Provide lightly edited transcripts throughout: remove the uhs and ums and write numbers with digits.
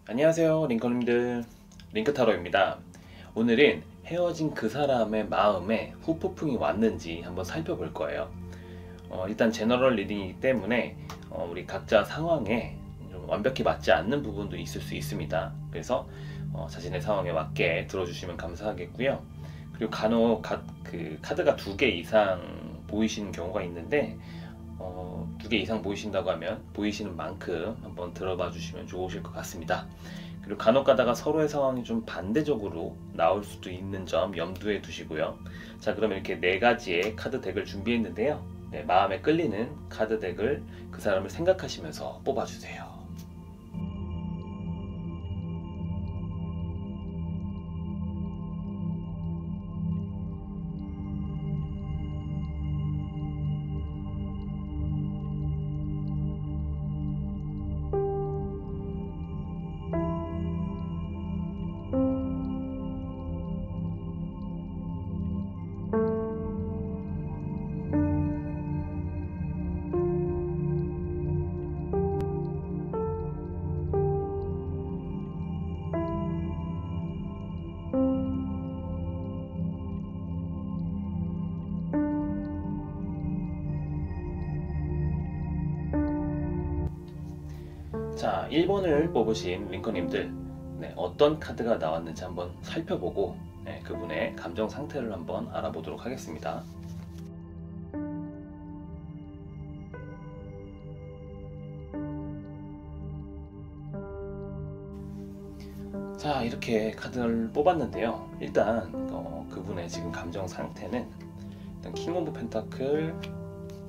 안녕하세요, 링컨님들. 링크타로입니다. 오늘은 헤어진 그 사람의 마음에 후폭풍이 왔는지 한번 살펴볼 거예요. 일단 제너럴 리딩이기 때문에 우리 각자 상황에 좀 완벽히 맞지 않는 부분도 있을 수 있습니다. 그래서 자신의 상황에 맞게 들어주시면 감사하겠고요. 그리고 간혹 그 카드가 2개 이상 보이시는 경우가 있는데 2개 이상 보이신다고 하면 보이시는 만큼 한번 들어봐 주시면 좋으실 것 같습니다. 그리고 간혹 가다가 서로의 상황이 좀 반대적으로 나올 수도 있는 점 염두에 두시고요. 자, 그러면 이렇게 4가지의 카드 덱을 준비했는데요. 네, 마음에 끌리는 카드 덱을 그 사람을 생각하시면서 뽑아주세요. 자, 1번을 뽑으신 링컨님들, 네, 어떤 카드가 나왔는지 한번 살펴보고 그분의 감정 상태를 한번 알아보도록 하겠습니다. 자, 이렇게 카드를 뽑았는데요. 일단 그분의 지금 감정 상태는 일단 킹 오브 펜타클,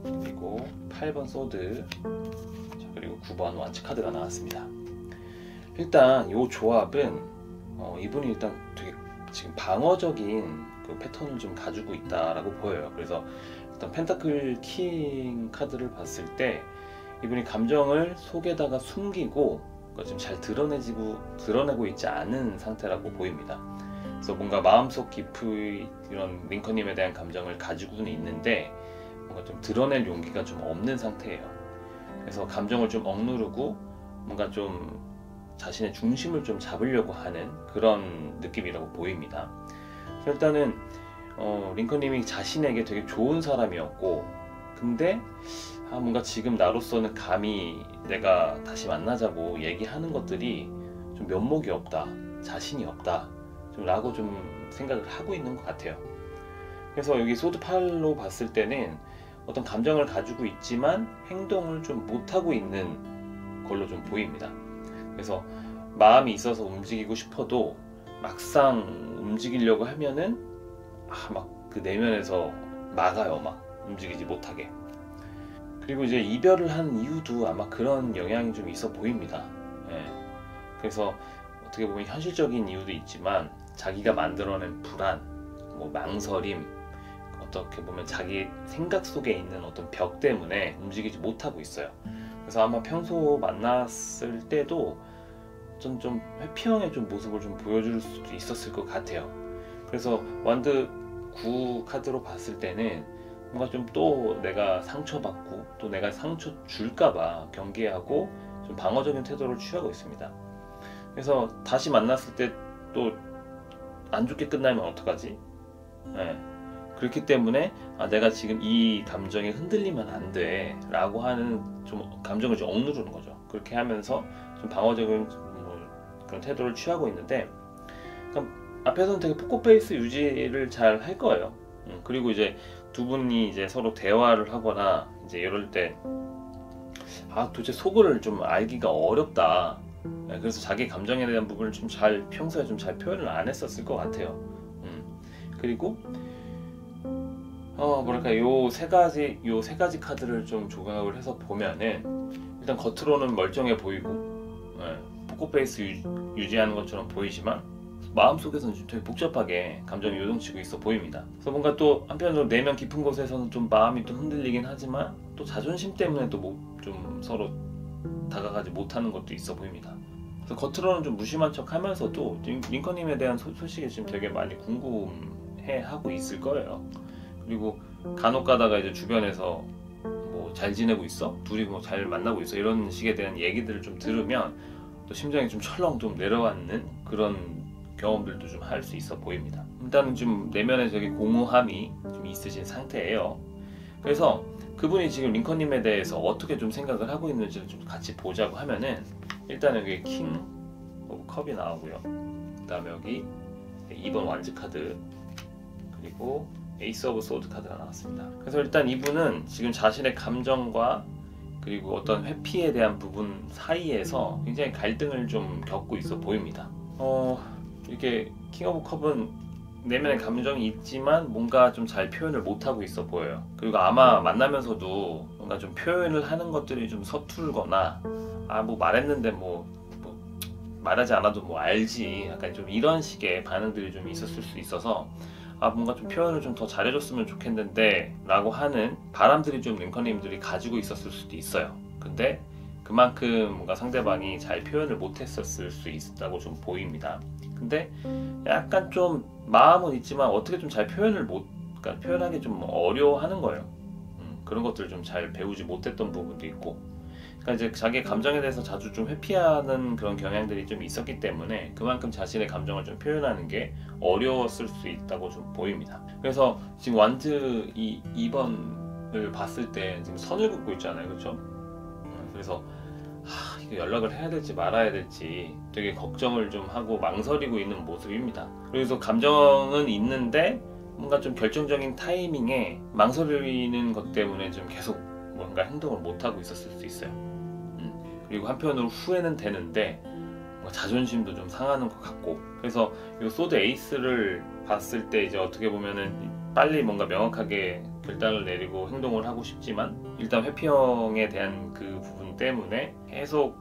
그리고 8번 소드, 그리고 9번 완치 카드가 나왔습니다. 일단 이 조합은 이분이 일단 되게 지금 방어적인 그 패턴을 좀 가지고 있다라고 보여요. 그래서 일단 펜타클 킹 카드를 봤을 때 이분이 감정을 속에다가 숨기고 지금 잘 드러내고 있지 않은 상태라고 보입니다. 그래서 뭔가 마음속 깊이 이런 링컨님에 대한 감정을 가지고는 있는데 뭔가 좀 드러낼 용기가 좀 없는 상태예요. 그래서 감정을 좀 억누르고 뭔가 좀 자신의 중심을 좀 잡으려고 하는 그런 느낌이라고 보입니다. 일단은 링컨님이 자신에게 되게 좋은 사람이었고, 근데 뭔가 지금 나로서는 감히 내가 다시 만나자고 얘기하는 것들이 좀 면목이 없다, 자신이 없다 라고 좀 생각을 하고 있는 것 같아요. 그래서 여기 소드8로 봤을 때는 어떤 감정을 가지고 있지만 행동을 좀 못하고 있는 걸로 좀 보입니다. 그래서 마음이 있어서 움직이고 싶어도 막상 움직이려고 하면은 막 그 내면에서 막아요. 막 움직이지 못하게. 그리고 이제 이별을 한 이유도 아마 그런 영향이 좀 있어 보입니다. 그래서 어떻게 보면 현실적인 이유도 있지만 자기가 만들어낸 불안, 망설임, 어떻게 보면 자기 생각 속에 있는 어떤 벽 때문에 움직이지 못하고 있어요. 그래서 아마 평소 만났을 때도 좀 회피형의 좀 모습을 좀 보여줄 수도 있었을 것 같아요. 그래서 완드 9 카드로 봤을 때는 뭔가 좀 또 내가 상처받고 또 내가 상처 줄까봐 경계하고 좀 방어적인 태도를 취하고 있습니다. 그래서 다시 만났을 때 또 안 좋게 끝나면 어떡하지? 그렇기 때문에 내가 지금 이 감정에 흔들리면 안 돼 라고 하는 좀 감정을 좀 억누르는 거죠. 그렇게 하면서 좀 방어적인 그런 태도를 취하고 있는데, 그러니까 앞에서는 되게 포커페이스 유지를 잘 할 거예요. 그리고 이제 두 분이 이제 서로 대화를 하거나 이제 이럴 때 도대체 속을 좀 알기가 어렵다. 그래서 자기 감정에 대한 부분을 좀 평소에 좀 잘 표현을 안 했었을 것 같아요. 그리고 뭐랄까 요 세 가지 카드를 좀 조각을 해서 보면은 일단 겉으로는 멀쩡해 보이고 포커페이스 유지하는 것처럼 보이지만 마음속에서는 좀 되게 복잡하게 감정이 요동치고 있어 보입니다. 그래서 뭔가 또 한편으로 내면 깊은 곳에서는 좀 마음이 또 흔들리긴 하지만 또 자존심 때문에 또 좀 서로 다가가지 못하는 것도 있어 보입니다. 그래서 겉으로는 좀 무심한 척 하면서도 링컨님에 대한 소식이 지금 되게 많이 궁금해 하고 있을 거예요. 그리고 간혹 가다가 이제 주변에서 잘 지내고 있어? 둘이 잘 만나고 있어? 이런 식에 대한 얘기들을 좀 들으면 또 심장이 좀 철렁 좀 내려앉는 그런 경험들도 좀 할 수 있어 보입니다. 일단은 좀 내면에 되게 공허함이 좀 있으신 상태예요. 그래서 그분이 지금 링컨님에 대해서 어떻게 좀 생각을 하고 있는지를 좀 같이 보자고 하면은, 일단 여기 킹 오브 컵이 나오고요. 그 다음에 여기 2번 완즈 카드, 그리고 에이스 오브 소드 카드가 나왔습니다. 그래서 일단 이분은 지금 자신의 감정과 그리고 어떤 회피에 대한 부분 사이에서 굉장히 갈등을 좀 겪고 있어 보입니다. 이게 킹 오브 컵은 내면의 감정이 있지만 뭔가 좀 잘 표현을 못하고 있어 보여요. 그리고 아마 만나면서도 뭔가 좀 표현을 하는 것들이 좀 서툴거나, 뭐 말했는데 뭐 말하지 않아도 뭐 알지, 약간 좀 이런 식의 반응들이 좀 있었을 수 있어서 뭔가 좀 표현을 좀 더 잘해줬으면 좋겠는데 라고 하는 바람들이 좀 링컨님들이 가지고 있었을 수도 있어요. 근데 그만큼 뭔가 상대방이 잘 표현을 못했었을 수 있다고 좀 보입니다. 근데 약간 좀 마음은 있지만 어떻게 좀 잘 그러니까 표현하기 좀 어려워하는 거예요. 그런 것들을 좀 잘 배우지 못했던 부분도 있고, 그러니까 이제 자기 감정에 대해서 자주 좀 회피하는 그런 경향들이 좀 있었기 때문에 그만큼 자신의 감정을 좀 표현하는 게 어려웠을 수 있다고 좀 보입니다. 그래서 지금 완즈 2번을 봤을 때 지금 선을 긋고 있잖아요, 그렇죠? 그래서 이거 연락을 해야 될지 말아야 될지 되게 걱정을 좀 하고 망설이고 있는 모습입니다. 그래서 감정은 있는데 뭔가 좀 결정적인 타이밍에 망설이는 것 때문에 좀 계속 뭔가 행동을 못하고 있었을 수 있어요. 그리고 한편으로 후회는 되는데 뭔가 자존심도 좀 상하는 것 같고, 그래서 이 소드 에이스를 봤을 때 이제 어떻게 보면은 빨리 뭔가 명확하게 결단을 내리고 행동을 하고 싶지만 일단 회피형에 대한 그 부분 때문에 계속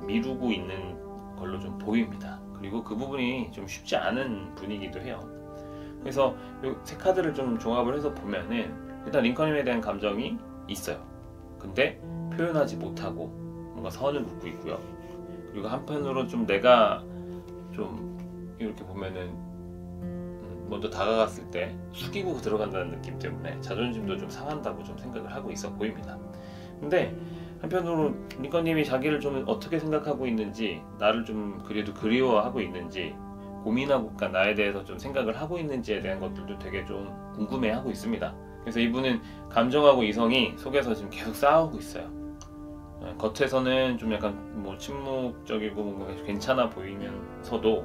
미루고 있는 걸로 좀 보입니다. 그리고 그 부분이 좀 쉽지 않은 분이기도 해요. 그래서 이 세 카드를 좀 종합을 해서 보면은 일단 링컨님에 대한 감정이 있어요. 근데 표현하지 못하고 뭔가 선을 긋고 있고요. 그리고 한편으로 좀 내가 좀 이렇게 보면은 먼저 다가갔을 때 숙이고 들어간다는 느낌 때문에 자존심도 좀 상한다고 좀 생각을 하고 있어 보입니다. 근데 한편으로 링컨님이 자기를 좀 어떻게 생각하고 있는지, 나를 좀 그래도 그리워하고 있는지, 고민하고 나에 대해서 좀 생각을 하고 있는지에 대한 것들도 되게 좀 궁금해하고 있습니다. 그래서 이분은 감정하고 이성이 속에서 지금 계속 싸우고 있어요. 겉에서는 좀 약간 뭐 침묵적이고 뭔가 괜찮아 보이면서도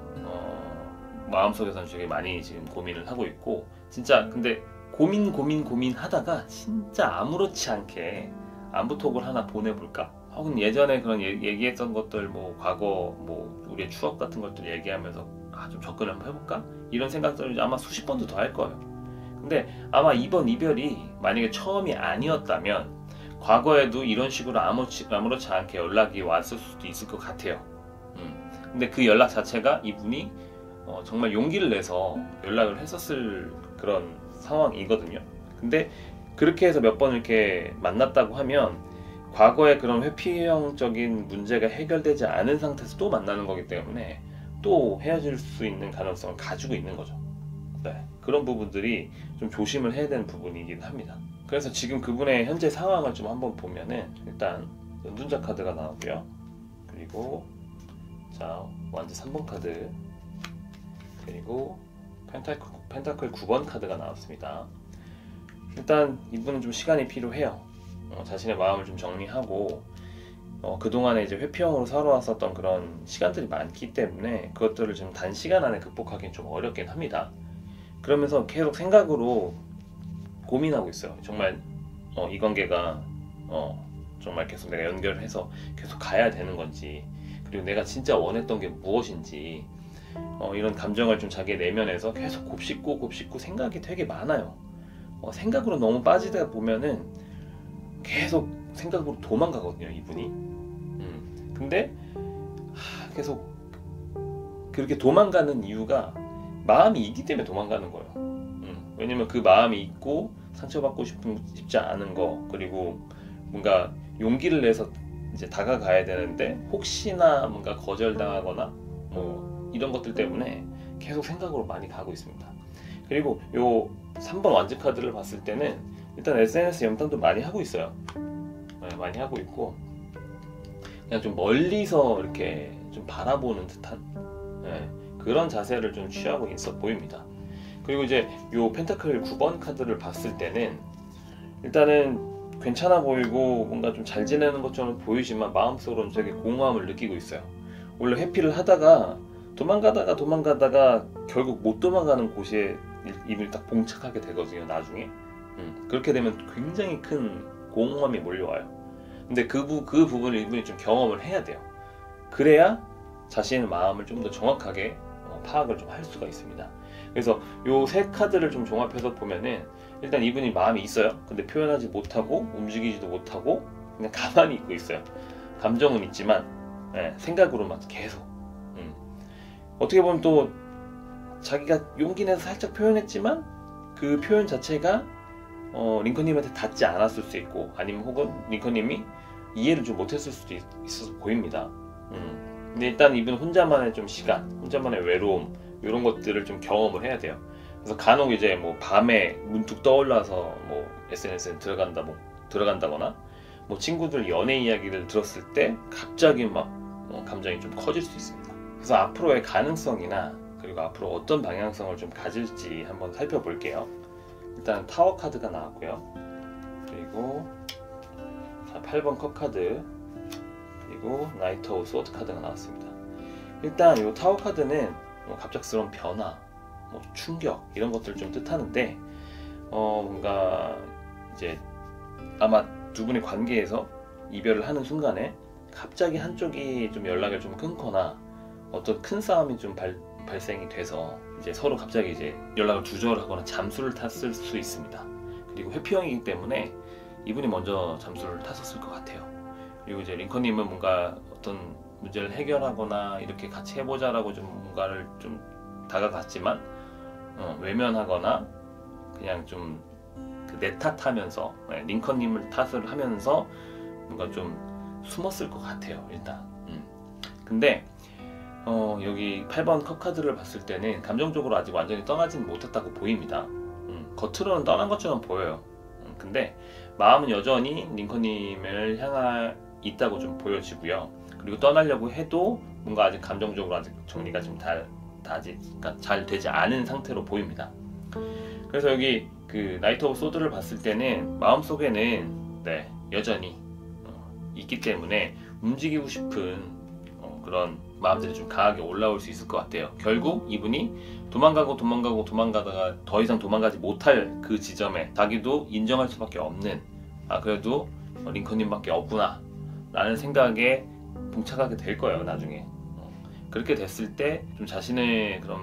마음속에서는 되게 많이 지금 고민을 하고 있고, 진짜 근데 고민 하다가 진짜 아무렇지 않게 안부톡을 하나 보내볼까? 혹은 예전에 그런 얘기했던 것들, 뭐 과거 뭐 우리의 추억 같은 것들 얘기하면서 좀 접근을 한번 해볼까? 이런 생각들을 아마 수십 번도 더 할 거예요. 근데 아마 이번 이별이 만약에 처음이 아니었다면 과거에도 이런 식으로 아무렇지 않게 연락이 왔을 수도 있을 것 같아요. 근데 그 연락 자체가 이분이 정말 용기를 내서 연락을 했었을 그런 상황이거든요. 근데 그렇게 해서 몇 번 이렇게 만났다고 하면 과거의 그런 회피형적인 문제가 해결되지 않은 상태에서 또 만나는 거기 때문에 또 헤어질 수 있는 가능성을 가지고 있는 거죠. 그런 부분들이 좀 조심을 해야 되는 부분이긴 합니다. 그래서 지금 그분의 현재 상황을 좀 한번 보면은 일단 연둔자 카드가 나오고요. 그리고 자 완즈 3번 카드, 그리고 펜타클 9번 카드가 나왔습니다. 일단 이분은 좀 시간이 필요해요. 자신의 마음을 좀 정리하고 그동안에 이제 회피형으로 살아왔었던 그런 시간들이 많기 때문에 그것들을 지금 단시간 안에 극복하기는 좀 어렵긴 합니다. 그러면서 계속 생각으로 고민하고 있어요. 정말 이 관계가 정말 계속 내가 연결을 해서 계속 가야 되는 건지, 그리고 내가 진짜 원했던 게 무엇인지, 이런 감정을 좀 자기 내면에서 계속 곱씹고 생각이 되게 많아요. 생각으로 너무 빠지다 보면은 계속 생각으로 도망가거든요, 이분이. 근데 계속 그렇게 도망가는 이유가 마음이 있기 때문에 도망가는 거예요. 왜냐면 그 마음이 있고 상처받고 싶지 않은 거, 그리고 뭔가 용기를 내서 이제 다가가야 되는데 혹시나 뭔가 거절당하거나 뭐 이런 것들 때문에 계속 생각으로 많이 가고 있습니다. 그리고 요 3번 완즈 카드를 봤을 때는 일단 SNS 염탐도 많이 하고 있어요. 많이 하고 있고, 그냥 좀 멀리서 이렇게 좀 바라보는 듯한 그런 자세를 좀 취하고 있어 보입니다. 그리고 이제 요 펜타클 9번 카드를 봤을 때는 일단은 괜찮아 보이고 뭔가 좀 잘 지내는 것처럼 보이지만 마음속으로는 되게 공허함을 느끼고 있어요. 원래 회피를 하다가 도망가다가 결국 못 도망가는 곳에 이분이 딱 봉착하게 되거든요, 나중에. 그렇게 되면 굉장히 큰 공허함이 몰려와요. 근데 그 부분을 이분이 좀 경험을 해야 돼요. 그래야 자신의 마음을 좀 더 정확하게 파악을 좀 할 수가 있습니다. 그래서 요 세 카드를 좀 종합해서 보면은 일단 이분이 마음이 있어요. 근데 표현하지 못하고 움직이지도 못하고 그냥 가만히 있고 있어요. 감정은 있지만 생각으로만 계속. 어떻게 보면 또 자기가 용기 내서 살짝 표현했지만 그 표현 자체가 링컨님한테 닿지 않았을 수 있고, 아니면 혹은 링컨님이 이해를 좀 못했을 수도 있어서 보입니다. 근데 일단 이분 혼자만의 좀 시간, 혼자만의 외로움, 이런 것들을 좀 경험을 해야 돼요. 그래서 간혹 이제 뭐 밤에 문득 떠올라서 뭐 SNS에 들어간다거나 뭐 친구들 연애 이야기를 들었을 때 갑자기 막 감정이 좀 커질 수 있습니다. 그래서 앞으로의 가능성이나 그리고 앞으로 어떤 방향성을 좀 가질지 한번 살펴볼게요. 일단 타워 카드가 나왔고요. 그리고 8번 컵 카드, 그리고 나이트 오브 소드 카드가 나왔습니다. 일단 이 타워 카드는 갑작스러운 변화, 충격 이런 것들을 좀 뜻하는데 뭔가 이제 아마 두 분의 관계에서 이별을 하는 순간에 갑자기 한쪽이 좀 연락을 좀 끊거나 어떤 큰 싸움이 좀 발생이 돼서 이제 서로 갑자기 이제 연락을 두절하거나 잠수를 탔을 수 있습니다. 그리고 회피형이기 때문에 이분이 먼저 잠수를 탔었을 것 같아요. 그리고 이제 링컨님은 뭔가 어떤 문제를 해결하거나 이렇게 같이 해보자라고 좀 뭔가를 좀 다가갔지만 외면하거나 그냥 좀 내 탓하면서 링컨님을 탓을 하면서 뭔가 좀 숨었을 것 같아요, 일단. 근데 여기 8번 컵 카드를 봤을 때는 감정적으로 아직 완전히 떠나지는 못했다고 보입니다. 겉으로는 떠난 것처럼 보여요. 근데 마음은 여전히 링컨님을 향해 있다고 좀 보여지고요. 그리고 떠나려고 해도 뭔가 아직 감정적으로 아직 정리가 좀 잘 되지 않은 상태로 보입니다. 그래서 여기 그 나이트 오브 소드를 봤을 때는 마음속에는 여전히 있기 때문에 움직이고 싶은 그런 마음들이 좀 강하게 올라올 수 있을 것 같아요. 결국 이분이 도망가다가 더 이상 도망가지 못할 그 지점에 자기도 인정할 수밖에 없는, 그래도 링컨님밖에 없구나 라는 생각에 봉착하게 될 거예요, 나중에. 그렇게 됐을 때 좀 자신의 그런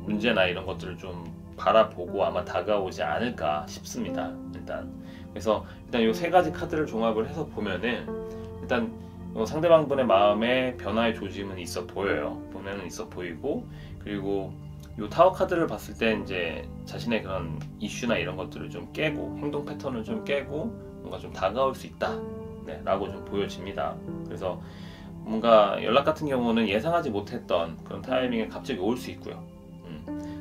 문제나 이런 것들을 좀 바라보고 아마 다가오지 않을까 싶습니다, 일단. 그래서 일단 이 세 가지 카드를 종합을 해서 보면은 일단 상대방분의 마음에 변화의 조짐은 있어 보여요. 보면은 있어 보이고, 그리고 이 타워 카드를 봤을 때 이제 자신의 그런 이슈나 이런 것들을 좀 깨고 행동 패턴을 좀 깨고 뭔가 좀 다가올 수 있다 라고 좀 보여집니다. 그래서 뭔가 연락 같은 경우는 예상하지 못했던 그런 타이밍에 갑자기 올 수 있고요.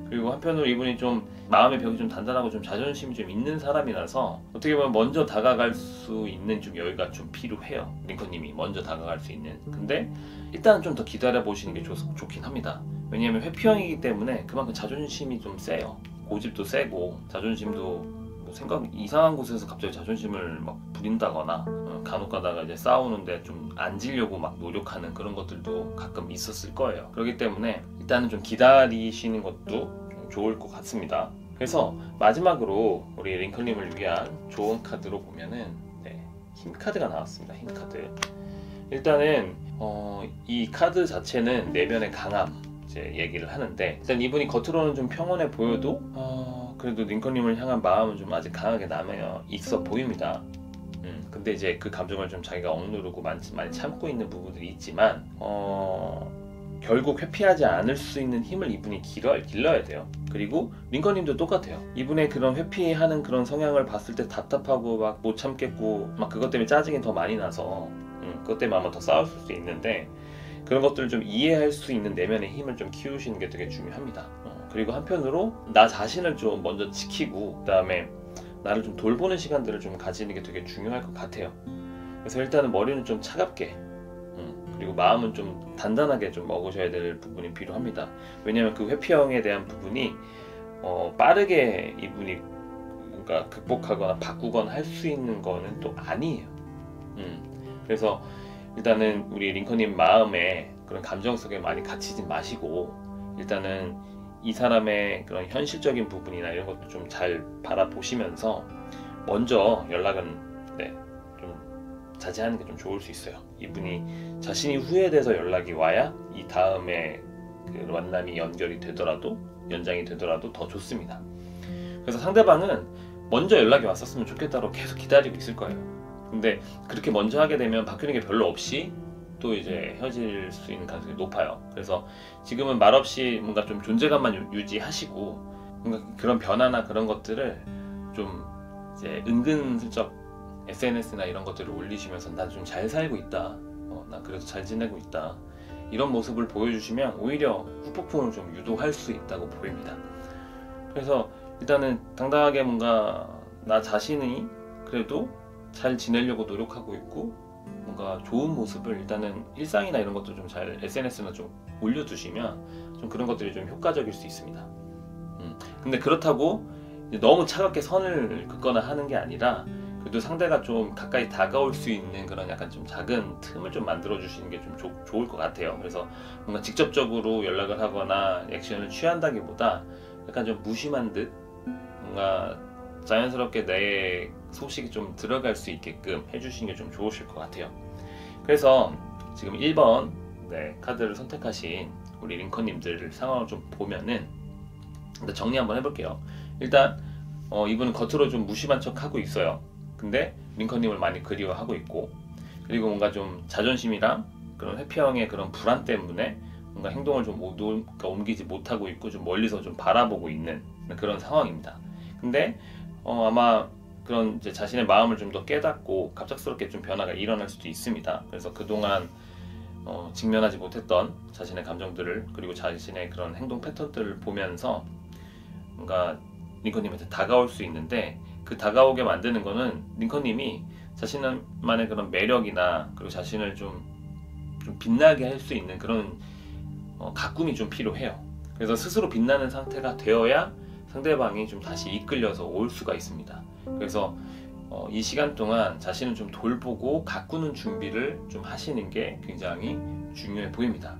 그리고 한편으로 이분이 좀 마음의 벽이 좀 단단하고 좀 자존심이 좀 있는 사람이라서 어떻게 보면 먼저 다가갈 수 있는 좀 여유가 좀 필요해요. 링컨님이 먼저 다가갈 수 있는. 근데 일단은 좀 더 기다려 보시는 게 좋긴 합니다. 왜냐하면 회피형이기 때문에 그만큼 자존심이 좀 세요. 고집도 세고 자존심도 생각 이상한 곳에서 갑자기 자존심을 막 부린다거나 간혹 가다가 이제 싸우는데 좀 앉으려고 막 노력하는 그런 것들도 가끔 있었을 거예요. 그렇기 때문에 일단은 좀 기다리시는 것도 좀 좋을 것 같습니다. 그래서 마지막으로 우리 링컨님을 위한 좋은 카드로 보면은 힘 카드가 나왔습니다. 힘 카드. 일단은 이 카드 자체는 내면의 강함 이제 얘기를 하는데, 일단 이분이 겉으로는 좀 평온해 보여도 그래도 링컨님을 향한 마음은 좀 아직 강하게 남아 있어 보입니다. 근데 이제 그 감정을 좀 자기가 억누르고 많이 참고 있는 부분들이 있지만 결국 회피하지 않을 수 있는 힘을 이분이 길러야 돼요. 그리고 링컨님도 똑같아요. 이분의 그런 회피하는 그런 성향을 봤을 때 답답하고 막 못 참겠고 막 그것 때문에 짜증이 더 많이 나서 그것 때문에 아마 더 싸울 수 있는데, 그런 것들을 좀 이해할 수 있는 내면의 힘을 좀 키우시는 게 되게 중요합니다. 그리고 한편으로 나 자신을 좀 먼저 지키고 그 다음에 나를 좀 돌보는 시간들을 좀 가지는 게 되게 중요할 것 같아요. 그래서 일단은 머리는 좀 차갑게, 그리고 마음은 좀 단단하게 좀 먹으셔야 될 부분이 필요합니다. 왜냐하면 그 회피형에 대한 부분이 빠르게 이분이 뭔가 극복하거나 바꾸거나 할 수 있는 거는 또 아니에요. 그래서 일단은 우리 링컨님 마음에 그런 감정 속에 많이 갇히지 마시고, 일단은 이 사람의 그런 현실적인 부분이나 이런 것도 좀 잘 바라보시면서 먼저 연락은 좀 자제하는 게 좀 좋을 수 있어요. 이분이 자신이 후회돼서 연락이 와야 이 다음에 그 만남이 연결이 되더라도, 연장이 되더라도 더 좋습니다. 그래서 상대방은 먼저 연락이 왔었으면 좋겠다고 계속 기다리고 있을 거예요. 근데 그렇게 먼저 하게 되면 바뀌는 게 별로 없이 또 이제 헤어질 수 있는 가능성이 높아요. 그래서 지금은 말없이 뭔가 좀 존재감만 유지하시고, 뭔가 그런 변화나 그런 것들을 좀 이제 은근슬쩍 SNS나 이런 것들을 올리시면서 나 좀 잘 살고 있다, 나 그래도 잘 지내고 있다, 이런 모습을 보여주시면 오히려 후폭풍을 좀 유도할 수 있다고 보입니다. 그래서 일단은 당당하게 뭔가 나 자신이 그래도 잘 지내려고 노력하고 있고, 뭔가 좋은 모습을 일단은 일상이나 이런 것도 좀 잘 SNS나 좀 올려두시면 좀 그런 것들이 좀 효과적일 수 있습니다. 근데 그렇다고 너무 차갑게 선을 긋거나 하는 게 아니라, 그래도 상대가 좀 가까이 다가올 수 있는 그런 약간 좀 작은 틈을 좀 만들어 주시는 게 좀 좋을 것 같아요. 그래서 뭔가 직접적으로 연락을 하거나 액션을 취한다기보다 약간 좀 무심한 듯 뭔가 자연스럽게 내 소식이 좀 들어갈 수 있게끔 해주시는 게 좀 좋으실 것 같아요. 그래서 지금 1번 카드를 선택하신 우리 링컨님들 상황을 좀 보면은 일단 정리 한번 해볼게요. 일단 이분은 겉으로 좀 무심한 척 하고 있어요. 근데 링컨님을 많이 그리워하고 있고, 그리고 뭔가 좀 자존심이랑 그런 회피형의 그런 불안 때문에 뭔가 행동을 좀 옮기지 못하고 있고, 좀 멀리서 좀 바라보고 있는 그런 상황입니다. 근데 아마 그런 이제 자신의 마음을 좀 더 깨닫고 갑작스럽게 좀 변화가 일어날 수도 있습니다. 그래서 그동안 직면하지 못했던 자신의 감정들을, 그리고 자신의 그런 행동 패턴들을 보면서 뭔가 링컨님한테 다가올 수 있는데, 그 다가오게 만드는 거는 링컨님이 자신만의 그런 매력이나 그리고 자신을 좀 빛나게 할 수 있는 그런 가꿈이 좀 필요해요. 그래서 스스로 빛나는 상태가 되어야 상대방이 좀 다시 이끌려서 올 수가 있습니다. 그래서 이 시간 동안 자신을 좀 돌보고 가꾸는 준비를 좀 하시는 게 굉장히 중요해 보입니다.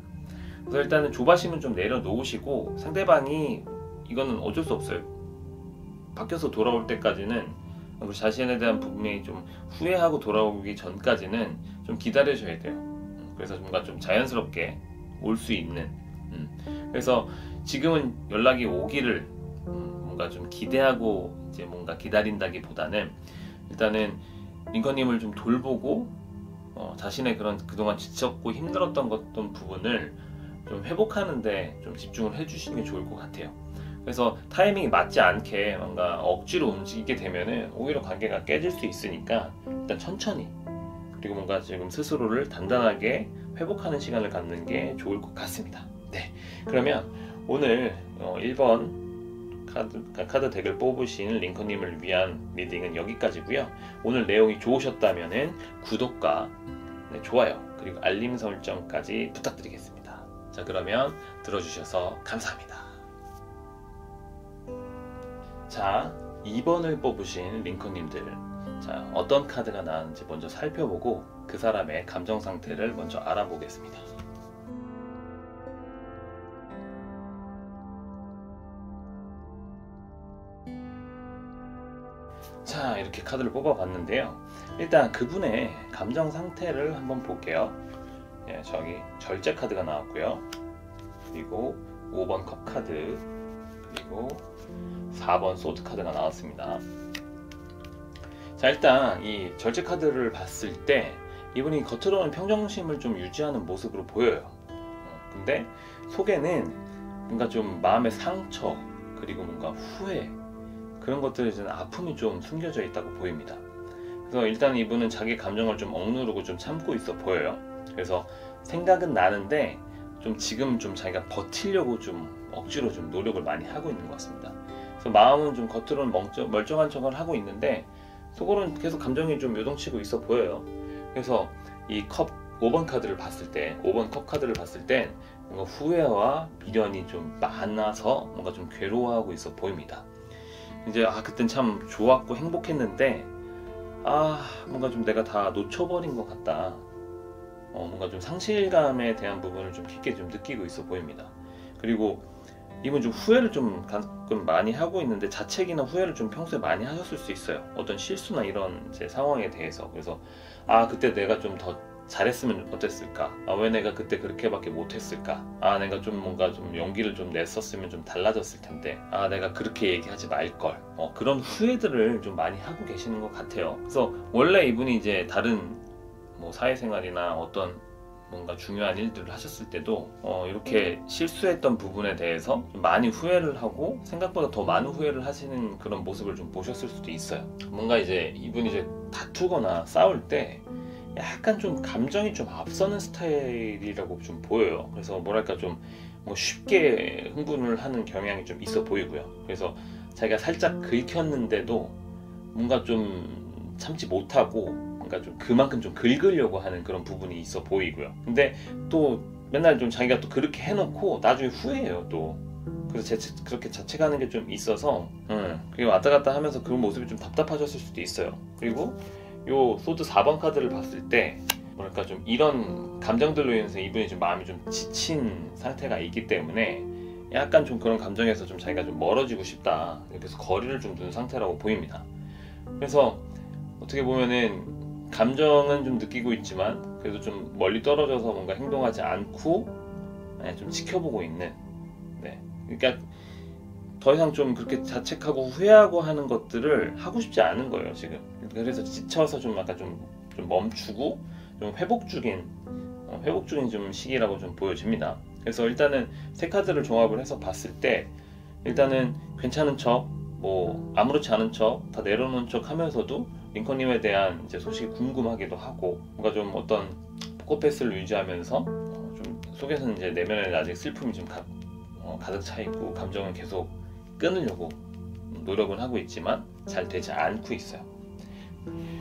그래서 일단은 조바심은 좀 내려놓으시고, 상대방이 이거는 어쩔 수 없어요. 바뀌어서 돌아올 때까지는, 그리고 자신에 대한 부분이 좀 후회하고 돌아오기 전까지는 좀 기다려줘야 돼요. 그래서 뭔가 좀 자연스럽게 올 수 있는, 그래서 지금은 연락이 오기를 뭔가 좀 기대하고 이제 뭔가 기다린다기보다는 일단은 링컨님을 좀 돌보고 자신의 그런 그동안 지쳤고 힘들었던 어떤 부분을 좀 회복하는데 좀 집중을 해주시는 게 좋을 것 같아요. 그래서 타이밍이 맞지 않게 뭔가 억지로 움직이게 되면은 오히려 관계가 깨질 수 있으니까 일단 천천히, 그리고 뭔가 지금 스스로를 단단하게 회복하는 시간을 갖는 게 좋을 것 같습니다. 네, 그러면 오늘 1번 카드 덱을 뽑으신 링컨님을 위한 리딩은 여기까지고요. 오늘 내용이 좋으셨다면 구독과 좋아요 그리고 알림 설정까지 부탁드리겠습니다. 자, 그러면 들어주셔서 감사합니다. 자, 2번을 뽑으신 링컨님들, 자, 어떤 카드가 나왔는지 먼저 살펴보고 그 사람의 감정 상태를 먼저 알아보겠습니다. 자, 이렇게 카드를 뽑아봤는데요. 일단 그분의 감정 상태를 한번 볼게요. 예, 저기 절제 카드가 나왔고요. 그리고 5번 컵 카드, 그리고 4번 소드 카드가 나왔습니다. 자, 일단 이 절제 카드를 봤을 때 이분이 겉으로는 평정심을 좀 유지하는 모습으로 보여요. 근데 속에는 뭔가 좀 마음의 상처, 그리고 뭔가 후회, 그런 것들에 대한 아픔이 좀 숨겨져 있다고 보입니다. 그래서 일단 이분은 자기 감정을 좀 억누르고 좀 참고 있어 보여요. 그래서 생각은 나는데 좀 지금 좀 자기가 버티려고 좀 억지로 좀 노력을 많이 하고 있는 것 같습니다. 그래서 마음은 좀 겉으로는 멀쩡한 척을 하고 있는데 속으로는 계속 감정이 좀 요동치고 있어 보여요. 그래서 이 컵 5번 카드를 봤을 때, 5번 컵 카드를 봤을 땐 뭔가 후회와 미련이 좀 많아서 뭔가 좀 괴로워하고 있어 보입니다. 이제 그땐 참 좋았고 행복했는데 뭔가 좀 내가 다 놓쳐버린 것 같다. 뭔가 좀 상실감에 대한 부분을 좀 깊게 좀 느끼고 있어 보입니다. 그리고 이분 좀 후회를 좀 가끔 많이 하고 있는데, 자책이나 후회를 좀 평소에 많이 하셨을 수 있어요. 어떤 실수나 이런 제 상황에 대해서. 그래서 그때 내가 좀 더 잘했으면 어땠을까? 왜 내가 그때 그렇게밖에 못했을까? 내가 좀 뭔가 좀 용기를 좀 냈었으면 좀 달라졌을 텐데, 내가 그렇게 얘기하지 말걸. 그런 후회들을 좀 많이 하고 계시는 것 같아요. 그래서 원래 이분이 이제 다른 뭐 사회생활이나 어떤 뭔가 중요한 일들을 하셨을 때도 이렇게 실수했던 부분에 대해서 좀 많이 후회를 하고, 생각보다 더 많은 후회를 하시는 그런 모습을 좀 보셨을 수도 있어요. 뭔가 이제 이분이 이제 다투거나 싸울 때 약간 좀 감정이 좀 앞서는 스타일이라고 좀 보여요. 그래서 뭐랄까 좀 뭐 쉽게 흥분을 하는 경향이 좀 있어 보이고요. 그래서 자기가 살짝 긁혔는데도 뭔가 좀 참지 못하고 뭔가 좀 그만큼 좀 긁으려고 하는 그런 부분이 있어 보이고요. 근데 또 맨날 좀 자기가 또 그렇게 해놓고 나중에 후회해요 또. 그래서 그렇게 자책하는 게 좀 있어서 그리고 왔다 갔다 하면서 그 모습이 좀 답답하셨을 수도 있어요. 그리고 요 소드 4번 카드를 봤을 때 뭐랄까 좀 이런 감정들로 인해서 이분이 좀 마음이 좀 지친 상태가 있기 때문에 약간 좀 그런 감정에서 좀 자기가 좀 멀어지고 싶다, 그래서 거리를 좀 두는 상태라고 보입니다. 그래서 어떻게 보면은 감정은 좀 느끼고 있지만 그래도 좀 멀리 떨어져서 뭔가 행동하지 않고 좀 지켜보고 있는, 그러니까 더 이상 좀 그렇게 자책하고 후회하고 하는 것들을 하고 싶지 않은 거예요 지금. 그래서 지쳐서 좀 약간 좀 멈추고 좀 회복 중인 좀 시기라고 좀 보여집니다. 그래서 일단은 세 카드를 종합을 해서 봤을 때 일단은 괜찮은 척, 뭐 아무렇지 않은 척 다 내려놓은 척 하면서도 링컨님에 대한 이제 소식이 궁금하기도 하고, 뭔가 좀 어떤 포커페이스를 유지하면서 좀 속에서는 이제 내면에 아직 슬픔이 좀 가득 차 있고 감정은 계속 끊으려고 노력은 하고 있지만 잘 되지 않고 있어요.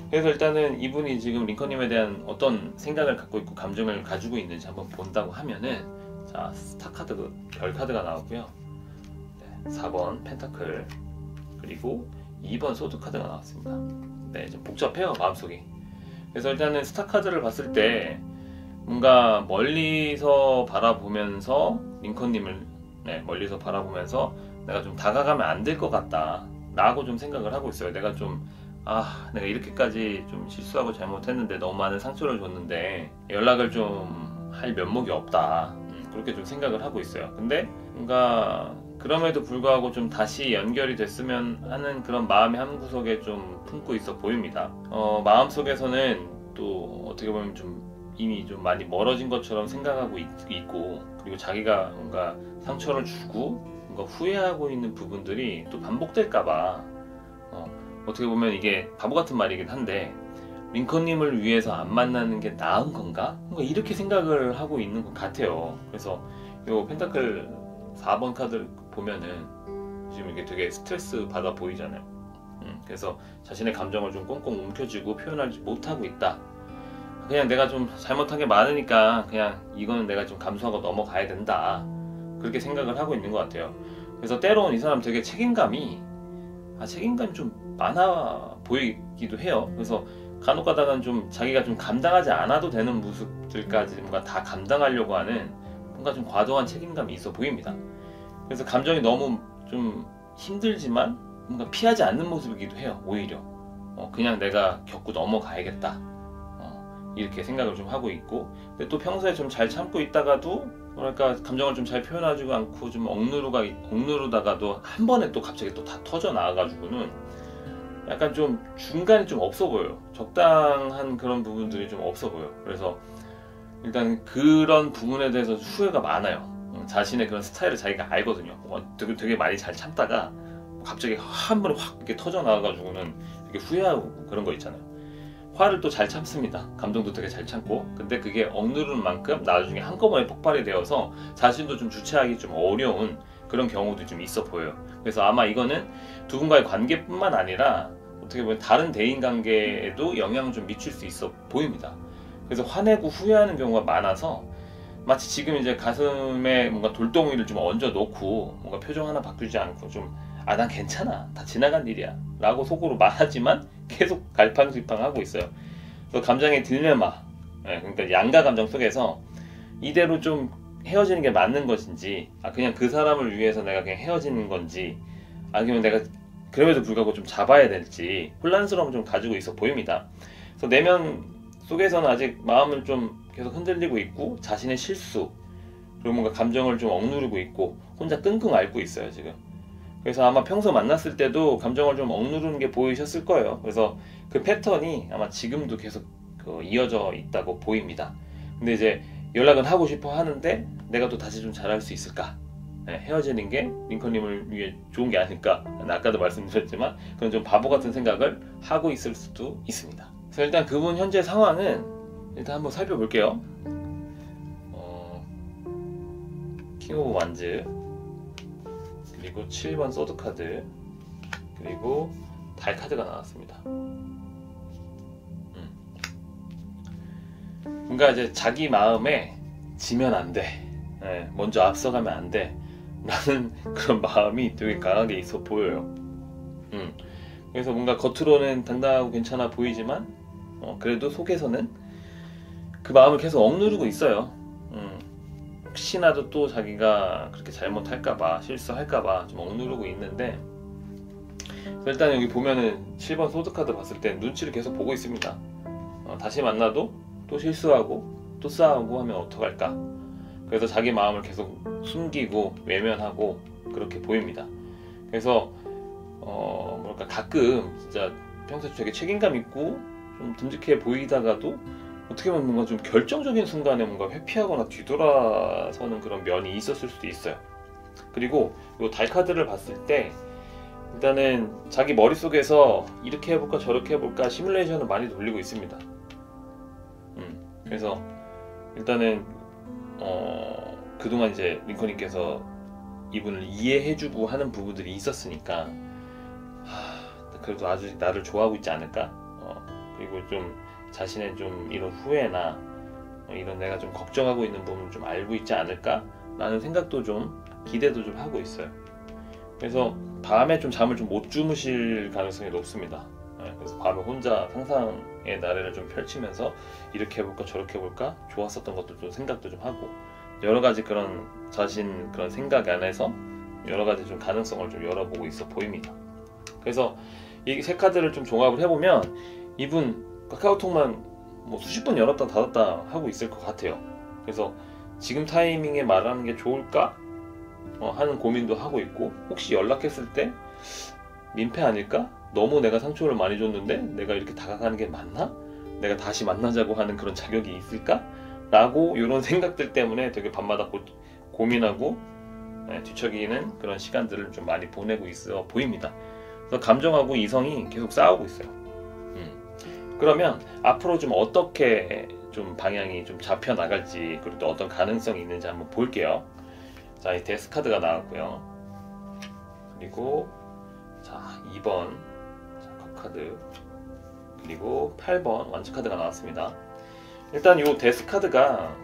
그래서 일단은 이분이 지금 링컨님에 대한 어떤 생각을 갖고 있고 감정을 가지고 있는지 한번 본다고 하면은, 자, 스타 카드, 별 카드가 나왔고요. 4번 펜타클, 그리고 2번 소드 카드가 나왔습니다. 좀 복잡해요 마음속이. 그래서 일단은 스타 카드를 봤을 때 뭔가 멀리서 바라보면서 링컨님을 멀리서 바라보면서 내가 좀 다가가면 안 될 것 같다 라고 좀 생각을 하고 있어요. 내가 좀 내가 이렇게까지 좀 실수하고 잘못했는데 너무 많은 상처를 줬는데 연락을 좀 할 면목이 없다, 그렇게 좀 생각을 하고 있어요. 근데 뭔가 그럼에도 불구하고 좀 다시 연결이 됐으면 하는 그런 마음이 한구석에 좀 품고 있어 보입니다. 마음속에서는 또 어떻게 보면 좀 이미 좀 많이 멀어진 것처럼 생각하고 있고, 그리고 자기가 뭔가 상처를 주고 뭔가 후회하고 있는 부분들이 또 반복될까봐 어떻게 보면 이게 바보 같은 말이긴 한데 링컨님을 위해서 안 만나는 게 나은 건가? 뭔가 이렇게 생각을 하고 있는 것 같아요. 그래서 요 펜타클 4번 카드를 보면은 지금 이게 되게 스트레스 받아 보이잖아요. 그래서 자신의 감정을 좀 꽁꽁 움켜쥐고 표현하지 못하고 있다. 그냥 내가 좀 잘못한 게 많으니까 그냥 이거는 내가 좀 감수하고 넘어가야 된다, 그렇게 생각을 하고 있는 것 같아요. 그래서 때로는 이 사람 되게 책임감이 좀 많아 보이기도 해요. 그래서 간혹 가다가는 좀 자기가 좀 감당하지 않아도 되는 모습들까지 뭔가 다 감당하려고 하는 뭔가 좀 과도한 책임감이 있어 보입니다. 그래서 감정이 너무 좀 힘들지만 뭔가 피하지 않는 모습이기도 해요. 오히려 그냥 내가 겪고 넘어가야겠다, 이렇게 생각을 좀 하고 있고, 근데 또 평소에 좀 잘 참고 있다가도 뭐랄까 감정을 좀 잘 표현하지 않고 좀 억누르다가도 한 번에 또 갑자기 또 다 터져 나와가지고는 약간 좀 중간이 좀 없어 보여요. 적당한 그런 부분들이 좀 없어 보여요. 그래서 일단 그런 부분에 대해서 후회가 많아요. 자신의 그런 스타일을 자기가 알거든요. 되게 많이 잘 참다가 갑자기 한 번에 확 이렇게 터져 나와가지고는 되게 후회하고 그런 거 있잖아요. 화를 또 잘 참습니다. 감정도 되게 잘 참고. 근데 그게 억누르는 만큼 나중에 한꺼번에 폭발이 되어서 자신도 좀 주체하기 좀 어려운 그런 경우도 좀 있어 보여요. 그래서 아마 이거는 두 분과의 관계뿐만 아니라 어떻게 보면 다른 대인관계에도 영향을 좀 미칠 수 있어 보입니다. 그래서 화내고 후회하는 경우가 많아서 마치 지금 이제 가슴에 뭔가 돌덩이를 좀 얹어 놓고 뭔가 표정 하나 바꾸지 않고 좀 난 괜찮아, 다 지나간 일이야 라고 속으로 말하지만 계속 갈팡질팡하고 있어요. 그래서 감정의 딜레마, 그러니까 양가 감정 속에서 이대로 좀 헤어지는 게 맞는 것인지, 그냥 그 사람을 위해서 내가 그냥 헤어지는 건지, 아니면 내가 그럼에도 불구하고 좀 잡아야 될지 혼란스러움을 좀 가지고 있어 보입니다. 그래서 내면 속에서는 아직 마음을 좀 계속 흔들리고 있고, 자신의 실수 그리고 뭔가 감정을 좀 억누르고 있고 혼자 끙끙 앓고 있어요 지금. 그래서 아마 평소 만났을 때도 감정을 좀 억누르는 게 보이셨을 거예요. 그래서 그 패턴이 아마 지금도 계속 이어져 있다고 보입니다. 근데 이제 연락은 하고 싶어 하는데 내가 또 다시 좀 잘할 수 있을까? 헤어지는 게 링컨님을 위해 좋은 게 아닐까? 아까도 말씀드렸지만 그런 좀 바보 같은 생각을 하고 있을 수도 있습니다. 그래서 일단 그분 현재 상황은 일단 한번 살펴볼게요. 킹 오브 완즈, 그리고 7번 소드 카드, 그리고 달 카드가 나왔습니다. 뭔가 이제 자기 마음에 지면 안 돼, 먼저 앞서가면 안 돼 라는 그런 마음이 되게 강하게 있어 보여요. 그래서 뭔가 겉으로는 당당하고 괜찮아 보이지만 그래도 속에서는 그 마음을 계속 억누르고 있어요. 혹시나도 또 자기가 그렇게 잘못할까봐, 실수할까봐 좀 억누르고 있는데, 일단 여기 보면은 7번 소드카드 봤을 때 눈치를 계속 보고 있습니다. 다시 만나도 또 실수하고 또 싸우고 하면 어떡할까. 그래서 자기 마음을 계속 숨기고 외면하고 그렇게 보입니다. 그래서 뭐랄까, 가끔 진짜 평소에 되게 책임감 있고 좀 듬직해 보이다가도 어떻게 보면 뭔가 좀 결정적인 순간에 뭔가 회피하거나 뒤돌아서는 그런 면이 있었을 수도 있어요. 그리고 이 달 카드를 봤을 때 일단은 자기 머릿속에서 이렇게 해볼까 저렇게 해볼까 시뮬레이션을 많이 돌리고 있습니다. 그래서 일단은 그동안 이제 링컨님께서 이분을 이해해주고 하는 부분들이 있었으니까 그래도 아주 나를 좋아하고 있지 않을까? 그리고 좀 자신의 좀 이런 후회나 이런 내가 좀 걱정하고 있는 부분을 좀 알고 있지 않을까? 라는 생각도 좀 기대도 좀 하고 있어요. 그래서 밤에 좀 잠을 좀 못 주무실 가능성이 높습니다. 그래서 밤에 혼자 상상의 나래를 좀 펼치면서 이렇게 해볼까 저렇게 해볼까 좋았었던 것도 좀 생각도 좀 하고, 여러 가지 그런 자신 그런 생각 안에서 여러 가지 좀 가능성을 좀 열어보고 있어 보입니다. 그래서 이 세 카드를 좀 종합을 해보면 이분 카카오톡만 뭐 수십 번 열었다 닫았다 하고 있을 것 같아요. 그래서 지금 타이밍에 말하는 게 좋을까 하는 고민도 하고 있고, 혹시 연락했을 때 민폐 아닐까? 너무 내가 상처를 많이 줬는데 내가 이렇게 다가가는 게 맞나? 내가 다시 만나자고 하는 그런 자격이 있을까? 라고 이런 생각들 때문에 되게 밤마다 고민하고 뒤척이는 그런 시간들을 좀 많이 보내고 있어 보입니다. 그래서 감정하고 이성이 계속 싸우고 있어요. 그러면 앞으로 좀 어떻게 좀 방향이 좀 잡혀 나갈지, 그리고 또 어떤 가능성이 있는지 한번 볼게요. 자, 이 데스 카드가 나왔고요. 그리고 자 2번 컵 카드, 그리고 8번 완즈 카드가 나왔습니다. 일단 이 데스 카드가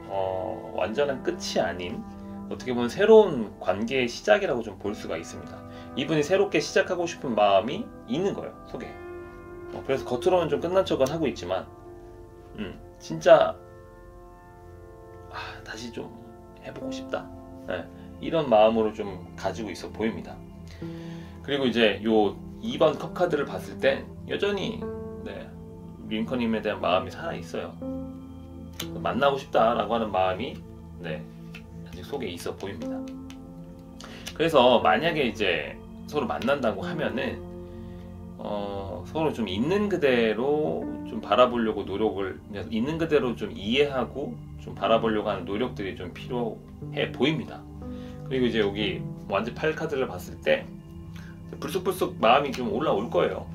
완전한 끝이 아닌 어떻게 보면 새로운 관계의 시작이라고 좀 볼 수가 있습니다. 이분이 새롭게 시작하고 싶은 마음이 있는 거예요, 속에. 그래서 겉으로는 좀 끝난 척은 하고 있지만 진짜 다시 좀 해보고 싶다, 이런 마음으로 좀 가지고 있어 보입니다. 그리고 이제 요 2번 컵 카드를 봤을 때 여전히 링컨님에 대한 마음이 살아있어요. 만나고 싶다라고 하는 마음이 아직 속에 있어 보입니다. 그래서 만약에 이제 서로 만난다고 하면은 서로 좀 있는 그대로 좀 바라보려고 노력을, 있는 그대로 좀 이해하고 좀 바라보려고 하는 노력들이 좀 필요해 보입니다. 그리고 이제 여기 완즈 8 카드를 봤을 때 불쑥불쑥 마음이 좀 올라올 거예요.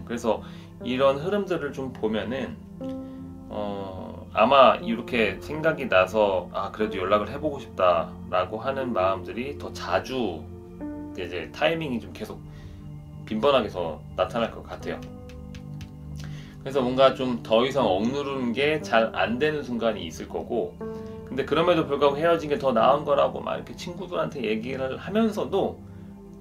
그래서 이런 흐름들을 좀 보면은 아마 이렇게 생각이 나서 그래도 연락을 해보고 싶다라고 하는 마음들이 더 자주 이제 타이밍이 좀 계속 빈번하게 더 나타날 것 같아요. 그래서 뭔가 좀 더 이상 억누르는 게 잘 안 되는 순간이 있을 거고, 근데 그럼에도 불구하고 헤어진 게 더 나은 거라고 막 이렇게 친구들한테 얘기를 하면서도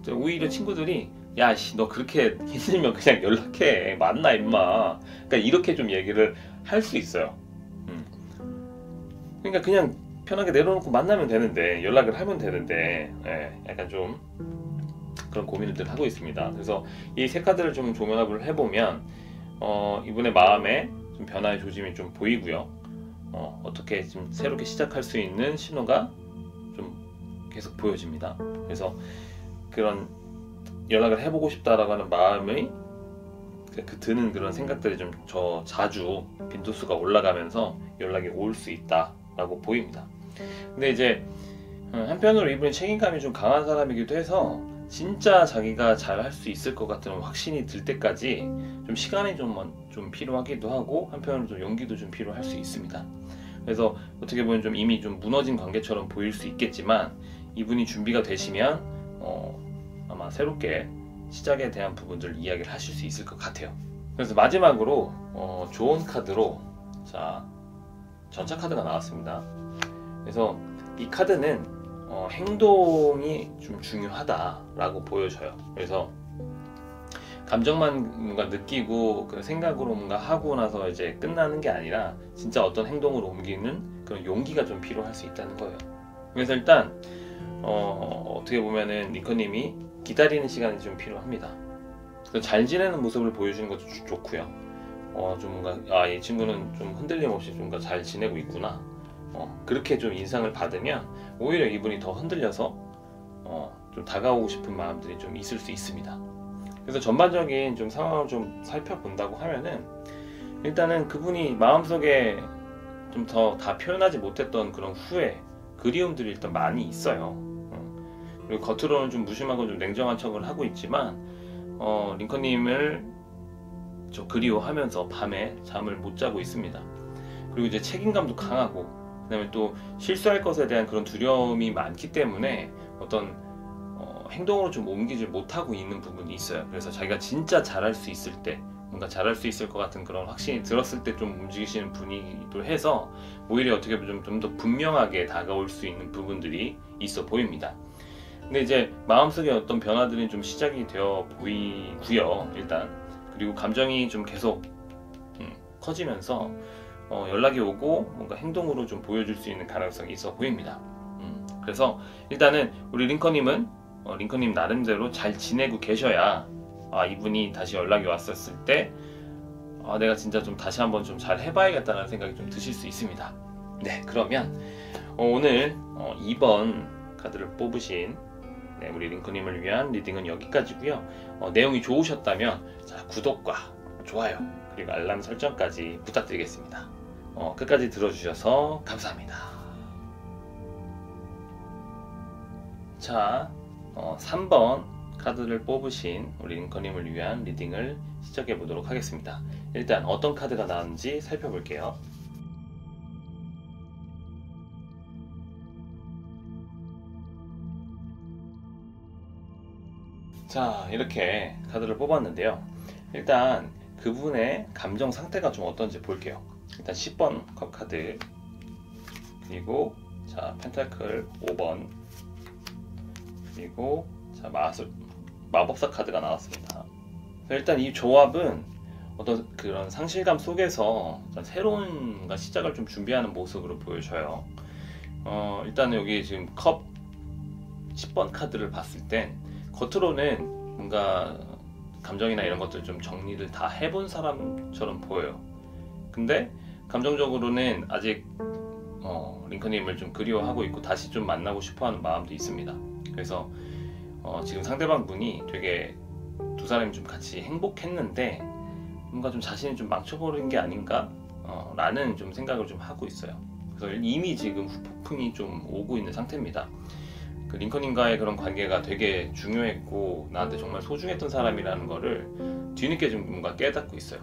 오히려 친구들이 야씨 너 그렇게 힘들면 그냥 연락해 만나 임마, 그러니까 이렇게 좀 얘기를 할 수 있어요. 그러니까 그냥 편하게 내려놓고 만나면 되는데, 연락을 하면 되는데, 약간 좀 그런 고민을 하고 있습니다. 그래서 이 세 카드를 좀 조명합을 해보면 이분의 마음에 좀 변화의 조짐이 좀 보이고요. 어떻게 좀 새롭게 시작할 수 있는 신호가 좀 계속 보여집니다. 그래서 그런 연락을 해보고 싶다라고 하는 마음의 드는 그런 생각들이 좀 자주 빈도수가 올라가면서 연락이 올 수 있다라고 보입니다. 근데 이제 한편으로 이분이 책임감이 좀 강한 사람이기도 해서 진짜 자기가 잘 할 수 있을 것 같은 확신이 들 때까지 좀 시간이 좀 필요하기도 하고, 한편으로 좀 용기도 좀 필요할 수 있습니다. 그래서 어떻게 보면 좀 이미 좀 무너진 관계처럼 보일 수 있겠지만, 이분이 준비가 되시면 아마 새롭게 시작에 대한 부분들 이야기를 하실 수 있을 것 같아요. 그래서 마지막으로 좋은 카드로 전차 카드가 나왔습니다. 그래서 이 카드는 행동이 좀 중요하다라고 보여져요. 그래서 감정만 뭔가 느끼고 그 생각으로 뭔가 하고 나서 이제 끝나는 게 아니라 진짜 어떤 행동으로 옮기는 그런 용기가 좀 필요할 수 있다는 거예요. 그래서 일단 어떻게 보면은 링컨님이 기다리는 시간이 좀 필요합니다. 잘 지내는 모습을 보여주는 것도 좋고요. 좀 뭔가 이 친구는 좀 흔들림 없이 좀 잘 지내고 있구나. 그렇게 좀 인상을 받으면 오히려 이분이 더 흔들려서 좀 다가오고 싶은 마음들이 좀 있을 수 있습니다. 그래서 전반적인 좀 상황을 좀 살펴본다고 하면은, 일단은 그분이 마음속에 좀 더 다 표현하지 못했던 그런 후회, 그리움들이 일단 많이 있어요. 그리고 겉으로는 좀 무심하고 좀 냉정한 척을 하고 있지만 링컨님을 좀 그리워하면서 밤에 잠을 못 자고 있습니다. 그리고 이제 책임감도 강하고, 그 다음에 또 실수할 것에 대한 그런 두려움이 많기 때문에 어떤 행동으로 좀 옮기지 못하고 있는 부분이 있어요. 그래서 자기가 진짜 잘할 수 있을 때, 뭔가 잘할 수 있을 것 같은 그런 확신이 들었을 때 좀 움직이시는 분이기도 해서 오히려 어떻게 보면 좀 더 분명하게 다가올 수 있는 부분들이 있어 보입니다. 근데 이제 마음속에 어떤 변화들이 좀 시작이 되어 보이고요, 일단. 그리고 감정이 좀 계속 커지면서 연락이 오고 뭔가 행동으로 좀 보여줄 수 있는 가능성이 있어 보입니다. 그래서 일단은 우리 링컨님은 링컨님 나름대로 잘 지내고 계셔야 이분이 다시 연락이 왔었을 때 내가 진짜 좀 다시 한번 좀 잘 해봐야겠다는 생각이 좀 드실 수 있습니다. 네, 그러면 오늘 2번 카드를 뽑으신 우리 링컨님을 위한 리딩은 여기까지고요. 내용이 좋으셨다면 구독과 좋아요 그리고 알람 설정까지 부탁드리겠습니다. 끝까지 들어주셔서 감사합니다. 자, 3번 카드를 뽑으신 우리 링컨님을 위한 리딩을 시작해 보도록 하겠습니다. 일단 어떤 카드가 나왔는지 살펴볼게요. 자, 이렇게 카드를 뽑았는데요. 일단 그분의 감정 상태가 좀 어떤지 볼게요. 일단 10번 컵 카드, 그리고 펜타클 5번, 그리고 마법사 카드가 나왔습니다. 일단 이 조합은 어떤 그런 상실감 속에서 새로운 시작을 좀 준비하는 모습으로 보여져요. 일단 여기 지금 컵 10번 카드를 봤을 땐 겉으로는 뭔가 감정이나 이런 것들 좀 정리를 다 해본 사람처럼 보여요. 근데 감정적으로는 아직 링컨님을 좀 그리워하고 있고 다시 좀 만나고 싶어하는 마음도 있습니다. 그래서 지금 상대방 분이 되게 두 사람이 좀 같이 행복했는데 뭔가 좀 자신이 좀 망쳐버린 게 아닌가 라는 좀 생각을 좀 하고 있어요. 그래서 이미 지금 후폭풍이 좀 오고 있는 상태입니다. 그 링컨님과의 그런 관계가 되게 중요했고 나한테 정말 소중했던 사람이라는 거를 뒤늦게 좀 뭔가 깨닫고 있어요.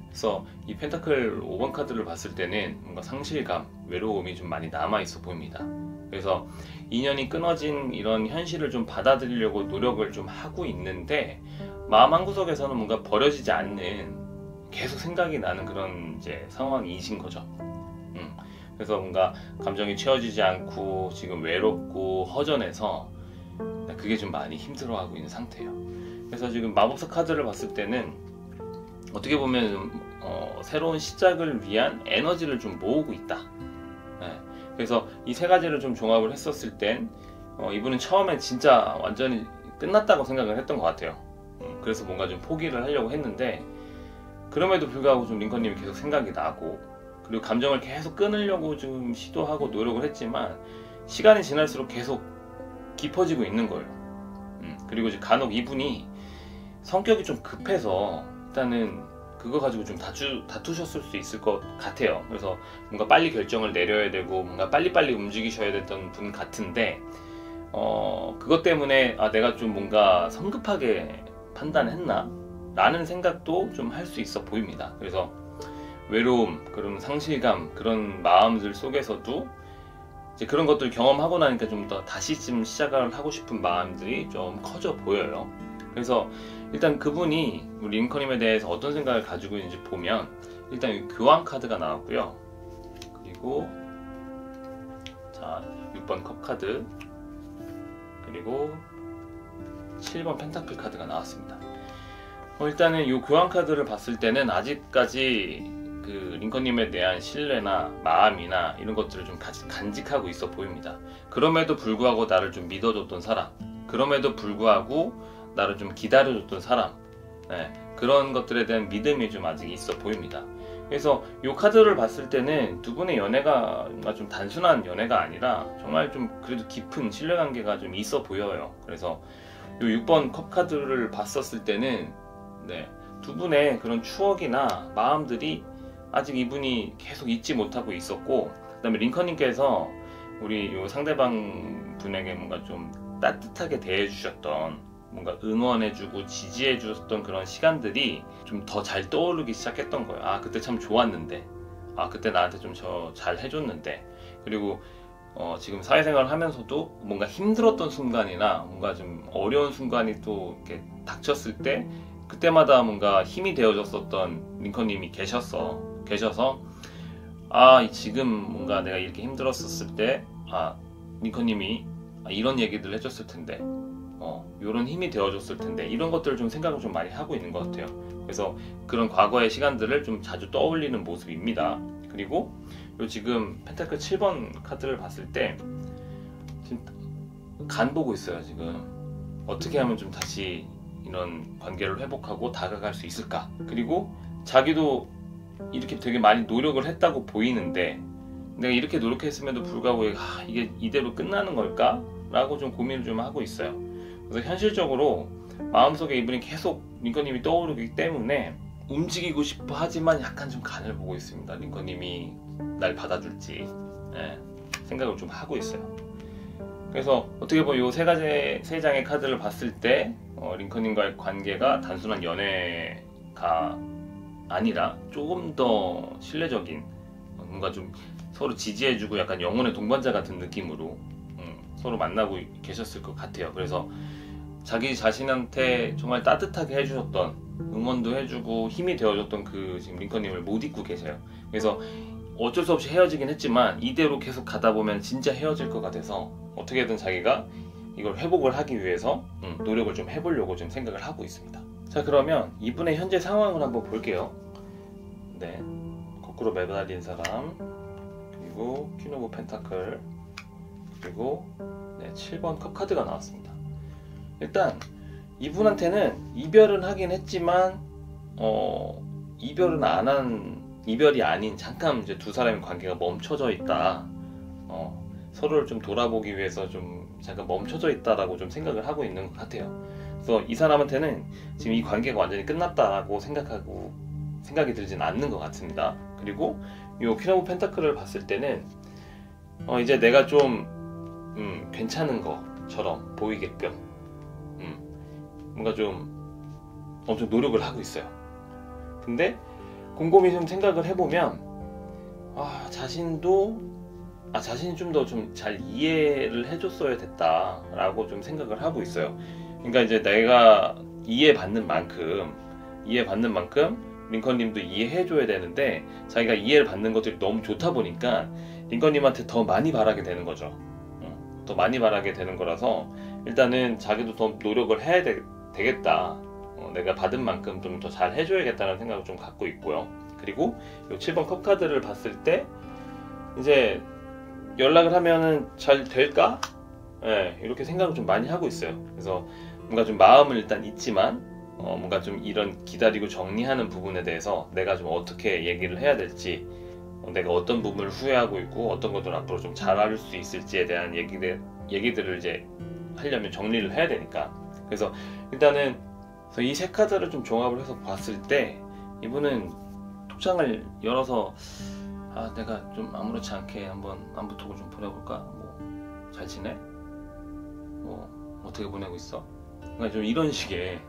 그래서 이 펜타클 5번 카드를 봤을 때는 뭔가 상실감, 외로움이 좀 많이 남아있어 보입니다. 그래서 인연이 끊어진 이런 현실을 좀 받아들이려고 노력을 좀 하고 있는데 마음 한구석에서는 뭔가 버려지지 않는 계속 생각이 나는 그런 이제 상황이신 거죠. 그래서 뭔가 감정이 채워지지 않고 지금 외롭고 허전해서 그게 좀 많이 힘들어하고 있는 상태예요. 그래서 지금 마법사 카드를 봤을 때는 어떻게 보면 새로운 시작을 위한 에너지를 좀 모으고 있다. 네. 그래서 이 세 가지를 좀 종합을 했었을 땐 이분은 처음엔 진짜 완전히 끝났다고 생각을 했던 것 같아요. 그래서 뭔가 좀 포기를 하려고 했는데 그럼에도 불구하고 좀 링컨님이 계속 생각이 나고 그리고 감정을 계속 끊으려고 좀 시도하고 노력을 했지만 시간이 지날수록 계속 깊어지고 있는 거예요. 그리고 이제 간혹 이분이 성격이 좀 급해서 일단은 그거 가지고 좀 다투셨을 수 있을 것 같아요. 그래서 뭔가 빨리 결정을 내려야 되고 뭔가 빨리빨리 움직이셔야 됐던 분 같은데 그것 때문에 내가 좀 뭔가 성급하게 판단했나? 라는 생각도 좀 할 수 있어 보입니다. 그래서 외로움, 그런 상실감, 그런 마음들 속에서도 이제 그런 것들 경험하고 나니까 좀 더 다시 좀 시작을 하고 싶은 마음들이 좀 커져 보여요. 그래서 일단 그분이 우리 링컨님에 대해서 어떤 생각을 가지고 있는지 보면 일단 교황 카드가 나왔고요. 그리고 자 6번 컵 카드 그리고 7번 펜타클 카드가 나왔습니다. 일단은 이 교황 카드를 봤을 때는 아직까지 그 링컨님에 대한 신뢰나 마음이나 이런 것들을 좀 간직하고 있어 보입니다. 그럼에도 불구하고 나를 좀 믿어줬던 사람, 그럼에도 불구하고 나를 좀 기다려줬던 사람, 네, 그런 것들에 대한 믿음이 좀 아직 있어 보입니다. 그래서 이 카드를 봤을 때는 두 분의 연애가 좀 단순한 연애가 아니라 정말 좀 그래도 깊은 신뢰관계가 좀 있어 보여요. 그래서 이 6번 컵 카드를 봤었을 때는 네, 두 분의 그런 추억이나 마음들이 아직 이분이 계속 잊지 못하고 있었고, 그 다음에 링컨님께서 우리 요 상대방 분에게 뭔가 좀 따뜻하게 대해주셨던, 뭔가 응원해주고 지지해주셨던 그런 시간들이 좀 더 잘 떠오르기 시작했던 거예요. 그때 참 좋았는데, 그때 나한테 좀 잘 해줬는데, 그리고 지금 사회생활을 하면서도 뭔가 힘들었던 순간이나 뭔가 좀 어려운 순간이 또 이렇게 닥쳤을 때 그때마다 뭔가 힘이 되어줬었던 링컨님이 계셔서 지금 뭔가 내가 이렇게 힘들었었을 때 링컨님이 이런 얘기들 해줬을 텐데 이런 힘이 되어줬을 텐데 이런 것들을 좀 생각을 좀 많이 하고 있는 것 같아요. 그래서 그런 과거의 시간들을 좀 자주 떠올리는 모습입니다. 그리고 요 지금 펜타클 7번 카드를 봤을 때 지금 간 보고 있어요. 지금 어떻게 하면 좀 다시 이런 관계를 회복하고 다가갈 수 있을까? 그리고 자기도 이렇게 되게 많이 노력을 했다고 보이는데 내가 이렇게 노력했음에도 불구하고 이게 이대로 끝나는 걸까? 라고 좀 고민을 좀 하고 있어요. 그래서 현실적으로 마음속에 이분이 계속 링컨님이 떠오르기 때문에 움직이고 싶어 하지만 약간 좀 간을 보고 있습니다. 링컨님이 날 받아줄지 생각을 좀 하고 있어요. 그래서 어떻게 보면 이 세 장의 카드를 봤을 때 링컨님과의 관계가 단순한 연애가 아니라 조금 더 신뢰적인 뭔가 좀 서로 지지해주고 약간 영혼의 동반자 같은 느낌으로 서로 만나고 계셨을 것 같아요. 그래서 자기 자신한테 정말 따뜻하게 해주셨던, 응원도 해주고 힘이 되어줬던 그 지금 링컨님을 못 잊고 계세요. 그래서 어쩔 수 없이 헤어지긴 했지만 이대로 계속 가다 보면 진짜 헤어질 것 같아서 어떻게든 자기가 이걸 회복을 하기 위해서 노력을 좀 해보려고 좀 생각을 하고 있습니다. 자, 그러면 이분의 현재 상황을 한번 볼게요. 네, 거꾸로 매달린 사람, 그리고 퀸 오브 펜타클, 그리고 7번 컵 카드가 나왔습니다. 일단 이분한테는 이별은 하긴 했지만 이별은 안 한, 이별이 아닌 잠깐 이제 두 사람의 관계가 멈춰져 있다. 서로를 좀 돌아보기 위해서 좀 잠깐 멈춰져 있다라고 좀 생각을 하고 있는 것 같아요. 그래서 이 사람한테는 지금 이 관계가 완전히 끝났다라고 생각이 들진 않는 것 같습니다. 그리고 이 퀸 오브 펜타클을 봤을 때는 이제 내가 좀 괜찮은 것처럼 보이게끔 뭔가 좀 엄청 노력을 하고 있어요. 근데 곰곰이 좀 생각을 해보면 자신이 좀 더 좀 잘 이해를 해줬어야 됐다라고 좀 생각을 하고 있어요. 그러니까 이제 내가 이해받는 만큼 링컨님도 이해해줘야 되는데 자기가 이해를 받는 것들이 너무 좋다 보니까 링컨님한테 더 많이 바라게 되는 거죠. 더 많이 바라게 되는 거라서 일단은 자기도 더 노력을 해야 되겠다. 내가 받은 만큼 좀 더 잘 해줘야겠다는 생각을 좀 갖고 있고요. 그리고 이 7번 컵 카드를 봤을 때 이제 연락을 하면은 잘 될까? 네, 이렇게 생각을 좀 많이 하고 있어요. 그래서 뭔가 좀 마음은 일단 있지만 뭔가 좀 이런 기다리고 정리하는 부분에 대해서 내가 좀 어떻게 얘기를 해야 될지, 내가 어떤 부분을 후회하고 있고 어떤 것들을 앞으로 좀 잘할 수 있을지에 대한 얘기들을 이제 하려면 정리를 해야 되니까. 그래서 일단은 이 세 카드를 좀 종합을 해서 봤을 때 이분은 톡장을 열어서 내가 좀 아무렇지 않게 한번 안부톡을 좀 보내볼까? 뭐 잘 지내? 뭐 어떻게 보내고 있어? 그러니까 좀 이런 식의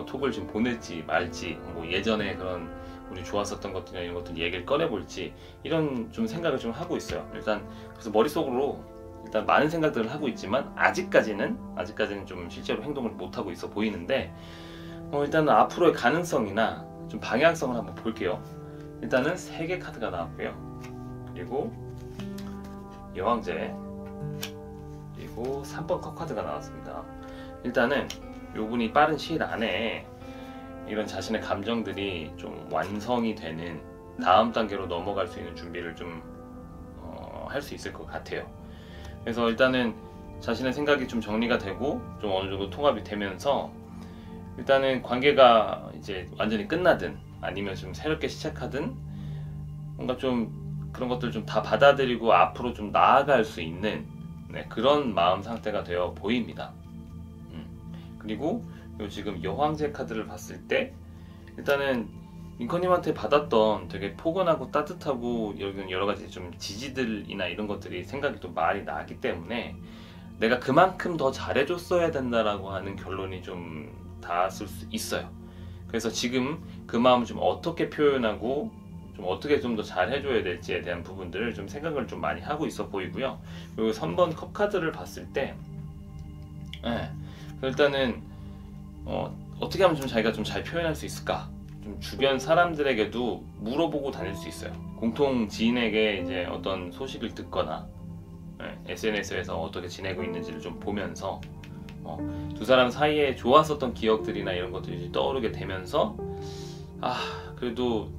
톡을 좀 보낼지 말지, 뭐 예전에 그런 우리 좋았었던 것들이나 이런 것들 얘기를 꺼내볼지, 이런 좀 생각을 좀 하고 있어요. 일단 그래서 머릿속으로 일단 많은 생각들을 하고 있지만 아직까지는 좀 실제로 행동을 못 하고 있어 보이는데, 일단은 앞으로의 가능성이나 좀 방향성을 한번 볼게요. 일단은 3개 카드가 나왔고요. 그리고 여왕제, 그리고 3번 컵 카드가 나왔습니다. 일단은 요분이 빠른 시일 안에 이런 자신의 감정들이 좀 완성이 되는 다음 단계로 넘어갈 수 있는 준비를 좀 할 수 있을 것 같아요. 그래서 일단은 자신의 생각이 좀 정리가 되고 좀 어느 정도 통합이 되면서 일단은 관계가 이제 완전히 끝나든 아니면 좀 새롭게 시작하든 뭔가 좀 그런 것들 좀 다 받아들이고 앞으로 좀 나아갈 수 있는 그런 마음 상태가 되어 보입니다. 그리고 요 지금 여왕제 카드를 봤을 때 일단은 링컨님한테 받았던 되게 포근하고 따뜻하고 여러 가지 좀 지지들이나 이런 것들이 생각이 좀 많이 나기 때문에 내가 그만큼 더 잘해줬어야 된다라고 하는 결론이 좀 닿았을 수 있어요. 그래서 지금 그 마음을 좀 어떻게 표현하고 좀 어떻게 좀 더 잘해줘야 될지에 대한 부분들을 좀 생각을 좀 많이 하고 있어 보이고요. 그리고 3번 컵 카드를 봤을 때 일단은 어떻게 하면 좀 자기가 좀 잘 표현할 수 있을까? 좀 주변 사람들에게도 물어보고 다닐 수 있어요. 공통 지인에게 이제 어떤 소식을 듣거나 SNS에서 어떻게 지내고 있는지를 좀 보면서 두 사람 사이에 좋았었던 기억들이나 이런 것들이 떠오르게 되면서 그래도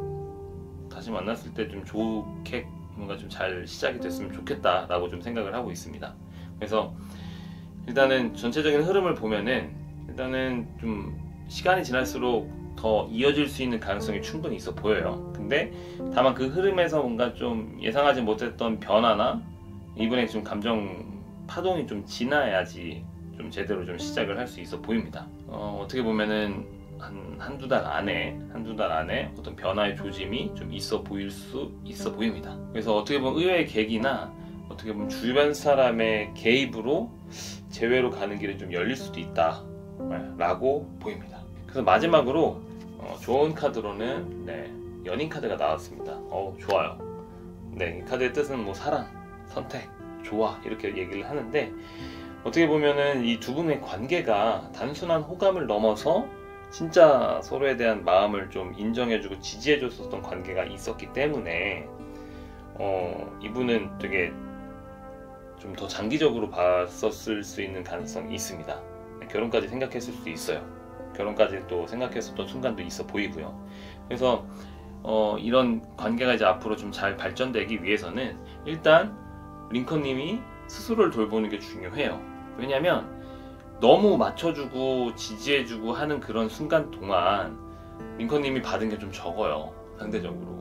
다시 만났을 때 좀 좋게 뭔가 좀 잘 시작이 됐으면 좋겠다라고 좀 생각을 하고 있습니다. 그래서 일단은 전체적인 흐름을 보면은 일단은 좀 시간이 지날수록 더 이어질 수 있는 가능성이 충분히 있어 보여요. 근데 다만 그 흐름에서 뭔가 좀 예상하지 못했던 변화나 이분의 좀 감정 파동이 좀 지나야지 좀 제대로 좀 시작을 할 수 있어 보입니다. 어떻게 보면은 한두 달 안에 어떤 변화의 조짐이 좀 있어 보일 수 있어 보입니다. 그래서 어떻게 보면 의외의 계기나 어떻게 보면 주변 사람의 개입으로 재회로 가는 길이 좀 열릴 수도 있다 라고 보입니다. 그래서 마지막으로 좋은 카드로는 연인 카드가 나왔습니다. 좋아요. 이 카드의 뜻은 뭐 사랑, 선택, 좋아 이렇게 얘기를 하는데, 어떻게 보면은 이 두 분의 관계가 단순한 호감을 넘어서 진짜 서로에 대한 마음을 좀 인정해주고 지지해줬었던 관계가 있었기 때문에 이분은 되게 좀 더 장기적으로 봤었을 수 있는 가능성이 있습니다. 결혼까지 생각했을 수도 있어요. 결혼까지 또 생각했었던 순간도 있어 보이고요. 그래서 이런 관계가 이제 앞으로 좀 잘 발전되기 위해서는 일단 링컨님이 스스로를 돌보는 게 중요해요. 왜냐면 너무 맞춰주고 지지해주고 하는 그런 순간 동안 링컨님이 받은 게 좀 적어요. 상대적으로.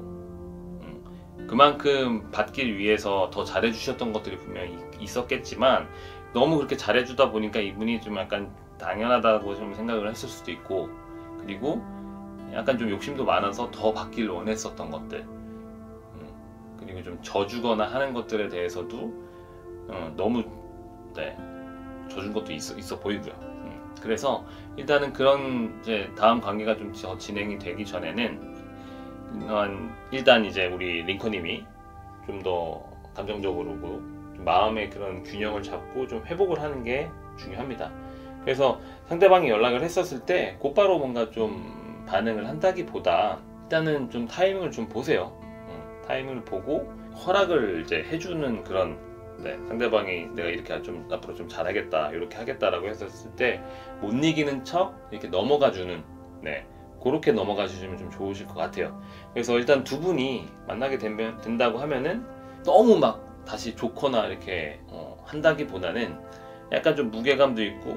그만큼 받기 위해서 더 잘해주셨던 것들이 분명히 있었겠지만 너무 그렇게 잘해주다 보니까 이분이 좀 약간 당연하다고 좀 생각을 했을 수도 있고, 그리고 약간 좀 욕심도 많아서 더 받기를 원했었던 것들, 그리고 좀 져주거나 하는 것들에 대해서도 너무 져준 것도 있어 보이고요. 그래서 일단은 그런 이제 다음 관계가 좀 더 진행이 되기 전에는 일단 이제 우리 링컨님이 좀 더 감정적으로 좀 마음의 그런 균형을 잡고 좀 회복을 하는 게 중요합니다. 그래서 상대방이 연락을 했었을 때 곧바로 뭔가 좀 반응을 한다기보다 일단은 좀 타이밍을 좀 보세요. 타이밍을 보고 허락을 이제 해주는 그런, 네, 상대방이 내가 이렇게 좀 앞으로 좀 잘하겠다, 이렇게 하겠다라고 했었을 때 못 이기는 척 이렇게 넘어가주는, 네, 그렇게 넘어가 주시면 좀 좋으실 것 같아요. 그래서 일단 두 분이 만나게 된다고 하면은 너무 막 다시 좋거나 이렇게 한다기보다는 약간 좀 무게감도 있고,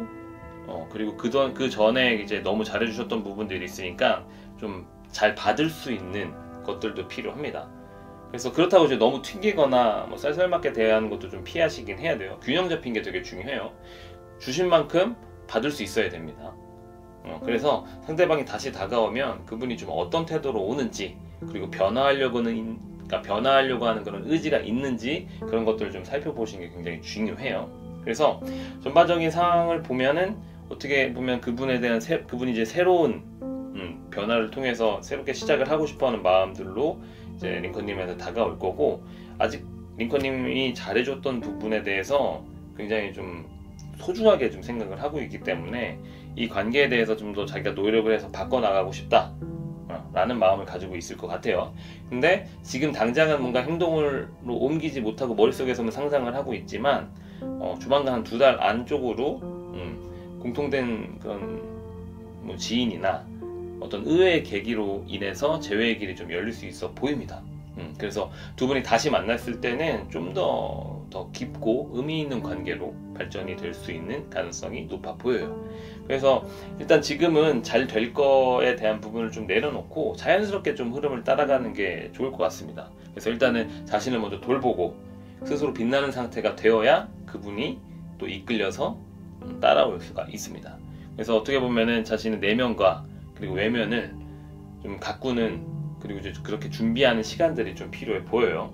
그리고 그 전에 이제 너무 잘해주셨던 부분들이 있으니까 좀 잘 받을 수 있는 것들도 필요합니다. 그래서 그렇다고 이제 너무 튕기거나 뭐 쌀쌀맞게 대하는 것도 좀 피하시긴 해야 돼요. 균형 잡힌 게 되게 중요해요. 주신 만큼 받을 수 있어야 됩니다. 그래서 상대방이 다시 다가오면 그분이 좀 어떤 태도로 오는지, 그리고 변화하려고 하는 그런 의지가 있는지, 그런 것들을 좀 살펴보시는 게 굉장히 중요해요. 그래서 전반적인 상황을 보면은 어떻게 보면 그분에 대한 그분이 이제 새로운 변화를 통해서 새롭게 시작을 하고 싶어하는 마음들로 이제 링컨님한테 다가올 거고, 아직 링컨님이 잘해줬던 부분에 대해서 굉장히 좀 소중하게 좀 생각을 하고 있기 때문에 이 관계에 대해서 좀 더 자기가 노력을 해서 바꿔나가고 싶다 라는 마음을 가지고 있을 것 같아요. 근데 지금 당장은 뭔가 행동으로 옮기지 못하고 머릿속에서는 상상을 하고 있지만 조만간 한 2달 안쪽으로 공통된 그런 뭐 지인이나 어떤 의외의 계기로 인해서 재회의 길이 좀 열릴 수 있어 보입니다. 그래서 두 분이 다시 만났을 때는 좀 더 깊고 의미 있는 관계로 발전이 될 수 있는 가능성이 높아 보여요. 그래서 일단 지금은 잘 될 거에 대한 부분을 좀 내려놓고 자연스럽게 좀 흐름을 따라가는 게 좋을 것 같습니다. 그래서 일단은 자신을 먼저 돌보고 스스로 빛나는 상태가 되어야 그분이 또 이끌려서 따라올 수가 있습니다. 그래서 어떻게 보면은 자신의 내면과 그리고 외면을 좀 가꾸는, 그리고 이제 그렇게 준비하는 시간들이 좀 필요해 보여요.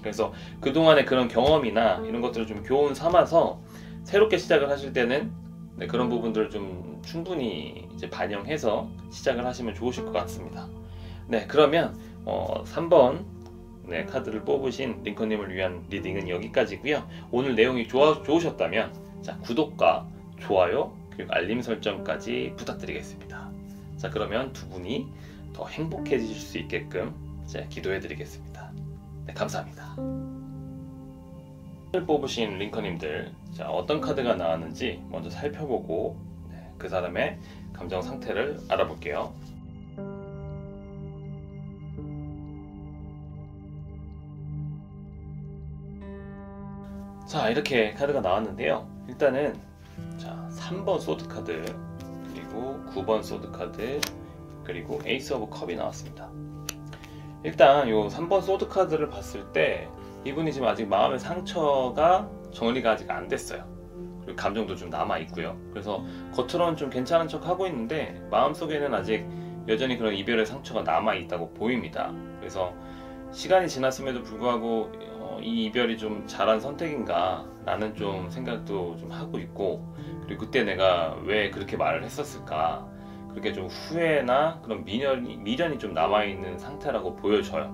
그래서 그동안의 그런 경험이나 이런 것들을 좀 교훈 삼아서 새롭게 시작을 하실 때는 그런 부분들을 좀 충분히 이제 반영해서 시작을 하시면 좋으실 것 같습니다. 네, 그러면 3번 카드를 뽑으신 링컨님을 위한 리딩은 여기까지고요. 오늘 내용이 좋으셨다면 자, 구독과 좋아요 그리고 알림 설정까지 부탁드리겠습니다. 자, 그러면 두 분이 더 행복해지실 수 있게끔 기도해 드리겠습니다. 네, 감사합니다. 카드를 뽑으신 링컨님들, 자, 어떤 카드가 나왔는지 먼저 살펴보고 그 사람의 감정 상태를 알아볼게요. 자, 이렇게 카드가 나왔는데요. 일단은 자, 3번 소드 카드, 그리고 9번 소드 카드, 그리고 에이스 오브 컵이 나왔습니다. 일단 요 3번 소드 카드를 봤을 때 이분이 지금 아직 마음의 상처가 정리가 아직 안 됐어요. 그리고 감정도 좀 남아 있고요. 그래서 겉으로는 좀 괜찮은 척 하고 있는데 마음속에는 아직 여전히 그런 이별의 상처가 남아 있다고 보입니다. 그래서 시간이 지났음에도 불구하고 이 이별이 좀 잘한 선택인가 라는 좀 생각도 좀 하고 있고, 그리고 그때 내가 왜 그렇게 말을 했었을까, 그렇게 좀 후회나 그런 미련이 좀 남아있는 상태라고 보여져요.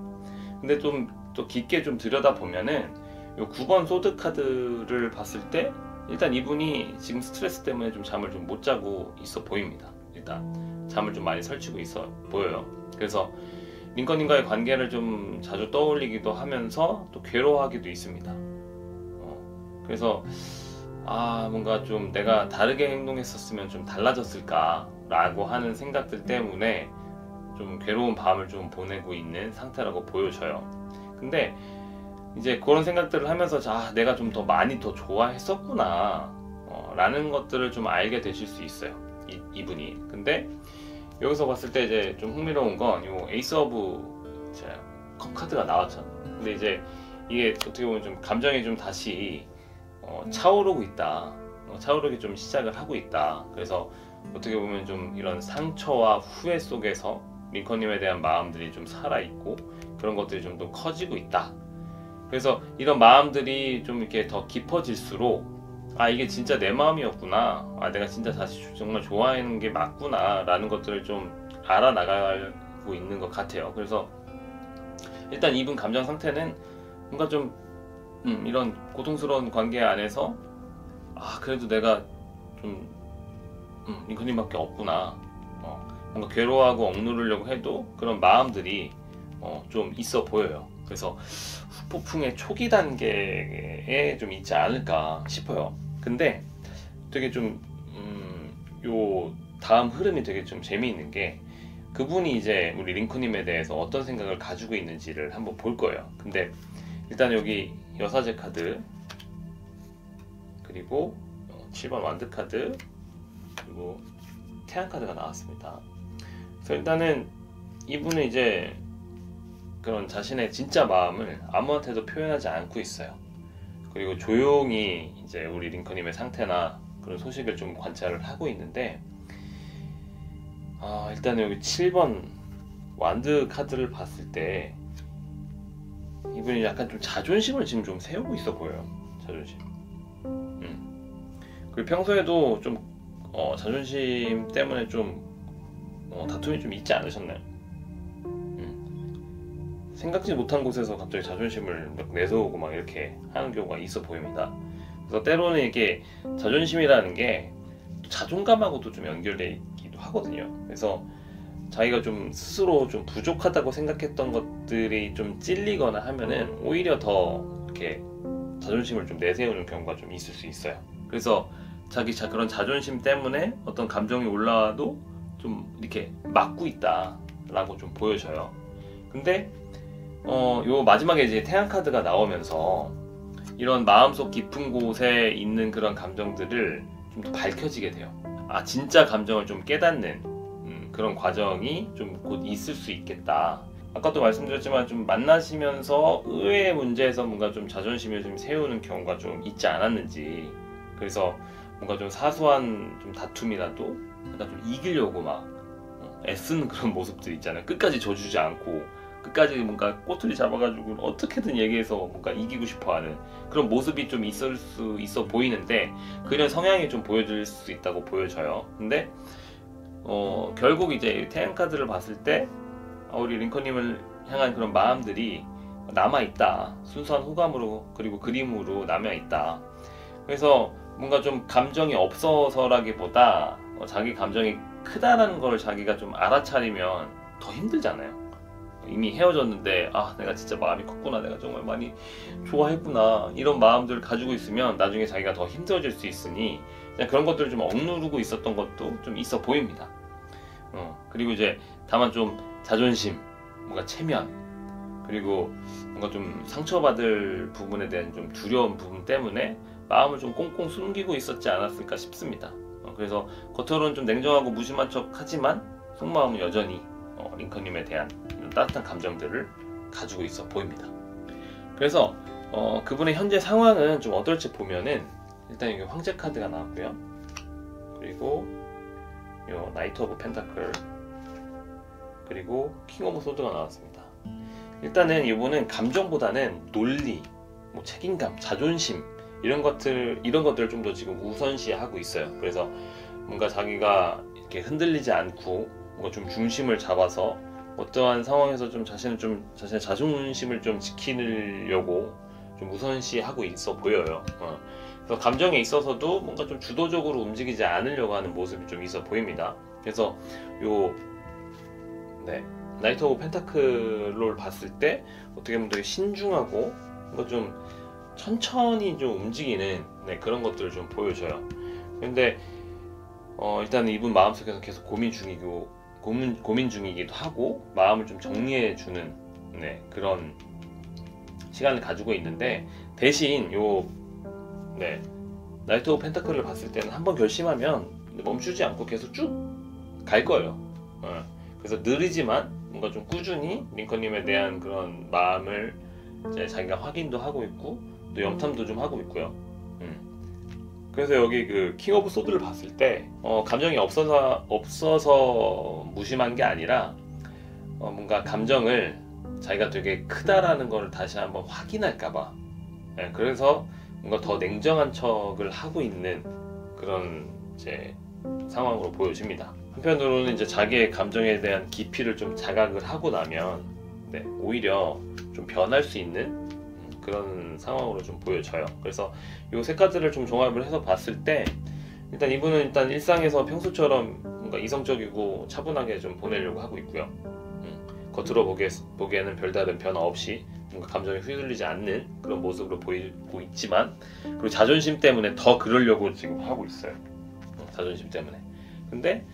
근데 좀 또 깊게 좀 들여다보면은 요 9번 소드 카드를 봤을 때 일단 이분이 지금 스트레스 때문에 좀 잠을 좀 못 자고 있어 보입니다. 일단 잠을 좀 많이 설치고 있어 보여요. 그래서 링컨님과의 관계를 좀 자주 떠올리기도 하면서 또 괴로워하기도 있습니다. 그래서 뭔가 좀 내가 다르게 행동했었으면 좀 달라졌을까 라고 하는 생각들 때문에 좀 괴로운 밤을 좀 보내고 있는 상태라고 보여져요. 근데 이제 그런 생각들을 하면서 내가 좀 더 많이 더 좋아했었구나 라는 것들을 좀 알게 되실 수 있어요, 이분이. 근데 여기서 봤을 때 이제 좀 흥미로운 건 요 에이스 오브 컵 카드가 나왔잖아요. 근데 이제 이게 어떻게 보면 좀 감정이 좀 다시 차오르고 있다, 차오르기 좀 시작을 하고 있다. 그래서 어떻게 보면 좀 이런 상처와 후회 속에서 링컨님에 대한 마음들이 좀 살아있고 그런 것들이 좀 더 커지고 있다. 그래서 이런 마음들이 좀 이렇게 더 깊어질수록 이게 진짜 내 마음이었구나, 내가 진짜 다시 정말 좋아하는 게 맞구나 라는 것들을 좀 알아나가고 있는 것 같아요. 그래서 일단 이분 감정 상태는 뭔가 좀 이런 고통스러운 관계 안에서 그래도 내가 좀 링컨님밖에 없구나, 뭔가 괴로워하고 억누르려고 해도 그런 마음들이 좀 있어 보여요. 그래서 후폭풍의 초기 단계에 좀 있지 않을까 싶어요. 근데 되게 좀 요 다음 흐름이 되게 좀 재미있는 게, 그분이 이제 우리 링컨님에 대해서 어떤 생각을 가지고 있는지를 한번 볼 거예요. 근데 일단 여기 여사제 카드, 그리고 7번 완드 카드, 그리고 태양 카드가 나왔습니다. 그래서 일단은 이분은 이제 그런 자신의 진짜 마음을 아무한테도 표현하지 않고 있어요. 그리고 조용히 이제 우리 링컨님의 상태나 그런 소식을 좀 관찰을 하고 있는데, 일단 여기 7번 완드 카드를 봤을 때 이분이 약간 좀 자존심을 지금 좀 세우고 있어 보여요. 자존심. 그리고 평소에도 좀 자존심 때문에 좀 다툼이 좀 있지 않으셨나요? 생각지 못한 곳에서 갑자기 자존심을 막 내세우고 막 이렇게 하는 경우가 있어 보입니다. 그래서 때로는 이게 자존심이라는 게 자존감하고도 좀 연결돼 있기도 하거든요. 그래서 자기가 좀 스스로 좀 부족하다고 생각했던 것들이 좀 찔리거나 하면은 오히려 더 이렇게 자존심을 좀 내세우는 경우가 좀 있을 수 있어요. 그래서 그런 자존심 때문에 어떤 감정이 올라와도 좀 이렇게 막고 있다라고 좀 보여져요. 근데 요 마지막에 이제 태양 카드가 나오면서 이런 마음속 깊은 곳에 있는 그런 감정들을 좀 더 밝혀지게 돼요. 진짜 감정을 좀 깨닫는 그런 과정이 좀 곧 있을 수 있겠다. 아까도 말씀드렸지만 좀 만나시면서 의외의 문제에서 뭔가 좀 자존심을 좀 세우는 경우가 좀 있지 않았는지, 그래서 뭔가 좀 사소한 좀 다툼이라도 뭔가 좀 이기려고 막 애쓰는 그런 모습들 있잖아요. 끝까지 져주지 않고 끝까지 뭔가 꼬투리 잡아가지고 어떻게든 얘기해서 뭔가 이기고 싶어하는 그런 모습이 좀 있을 수 있어 보이는데, 그런 성향이 좀 보여질 수 있다고 보여져요. 근데 결국 이제 태양 카드를 봤을 때 우리 링컨님을 향한 그런 마음들이 남아있다. 순수한 호감으로 그리고 그림으로 남아있다. 그래서 뭔가 좀 감정이 없어서라기보다 자기 감정이 크다라는 걸 자기가 좀 알아차리면 더 힘들잖아요. 이미 헤어졌는데 내가 진짜 마음이 컸구나, 내가 정말 많이 좋아했구나, 이런 마음들을 가지고 있으면 나중에 자기가 더 힘들어질 수 있으니 그냥 그런 것들을 좀 억누르고 있었던 것도 좀 있어 보입니다. 그리고 이제 다만 좀 자존심, 뭔가 체면, 그리고 뭔가 좀 상처받을 부분에 대한 좀 두려운 부분 때문에 마음을 좀 꽁꽁 숨기고 있었지 않았을까 싶습니다. 그래서 겉으로는 좀 냉정하고 무심한 척 하지만 속마음은 여전히 링컨님에 대한 따뜻한 감정들을 가지고 있어 보입니다. 그래서 그분의 현재 상황은 좀 어떨지 보면은, 일단 여기 황제 카드가 나왔고요. 그리고 요 나이트 오브 펜타클, 그리고 킹 오브 소드가 나왔습니다. 일단은 이분은 감정보다는 논리, 뭐 책임감, 자존심 이런 것들을 좀 더 지금 우선시하고 있어요. 그래서 뭔가 자기가 이렇게 흔들리지 않고 뭔가 좀 중심을 잡아서 어떠한 상황에서 좀 자신의 자존심을 좀 지키려고 좀 우선시하고 있어 보여요. 그래서 감정에 있어서도 뭔가 좀 주도적으로 움직이지 않으려고 하는 모습이 좀 있어 보입니다. 그래서 요 나이트 오브 펜타클을 봤을 때 어떻게 보면 되게 신중하고 뭔가 좀 천천히 좀 움직이는 그런 것들을 좀 보여줘요. 근데 일단 이분 마음속에서 계속 고민 중이기도 하고 마음을 좀 정리해주는 그런 시간을 가지고 있는데, 대신 요 나이트 오브 펜타클을 봤을 때는 한번 결심하면 멈추지 않고 계속 쭉 갈 거예요. 그래서 느리지만 뭔가 좀 꾸준히 링컨님에 대한 그런 마음을 이제 자기가 확인도 하고 있고 또 염탐도 좀 하고 있고요. 그래서 여기 그 킹 오브 소드를 봤을 때 감정이 없어서 무심한 게 아니라 뭔가 감정을 자기가 되게 크다라는 걸 다시 한번 확인할까봐 그래서 뭔가 더 냉정한 척을 하고 있는 그런 이제 상황으로 보여집니다. 한편으로는 이제 자기의 감정에 대한 깊이를 좀 자각을 하고 나면 오히려 좀 변할 수 있는 그런 상황으로 좀 보여져요. 그래서 이 세 카드를 좀 종합을 해서 봤을 때 일단 이분은 일상에서 평소처럼 뭔가 이성적이고 차분하게 좀 보내려고 하고 있고요. 겉으로 보기에는 별다른 변화 없이 뭔가 감정이 휘둘리지 않는 그런 모습으로 보이고 있지만, 그리고 자존심 때문에 더 그러려고 지금 하고 있어요. 자존심 때문에. 근데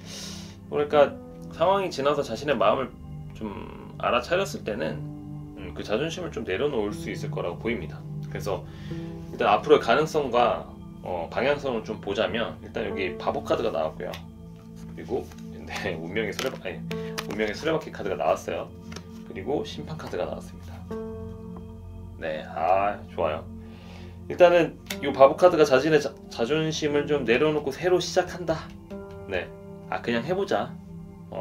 뭐랄까, 상황이 지나서 자신의 마음을 좀 알아차렸을 때는 그 자존심을 좀 내려놓을 수 있을 거라고 보입니다. 그래서 일단 앞으로의 가능성과 방향성을 좀 보자면, 일단 여기 바보 카드가 나왔고요. 그리고 네, 운명의 수레바퀴 카드가 나왔어요. 그리고 심판 카드가 나왔습니다. 네, 좋아요. 일단은 이 바보 카드가 자신의 자존심을 좀 내려놓고 새로 시작한다. 네, 그냥 해보자.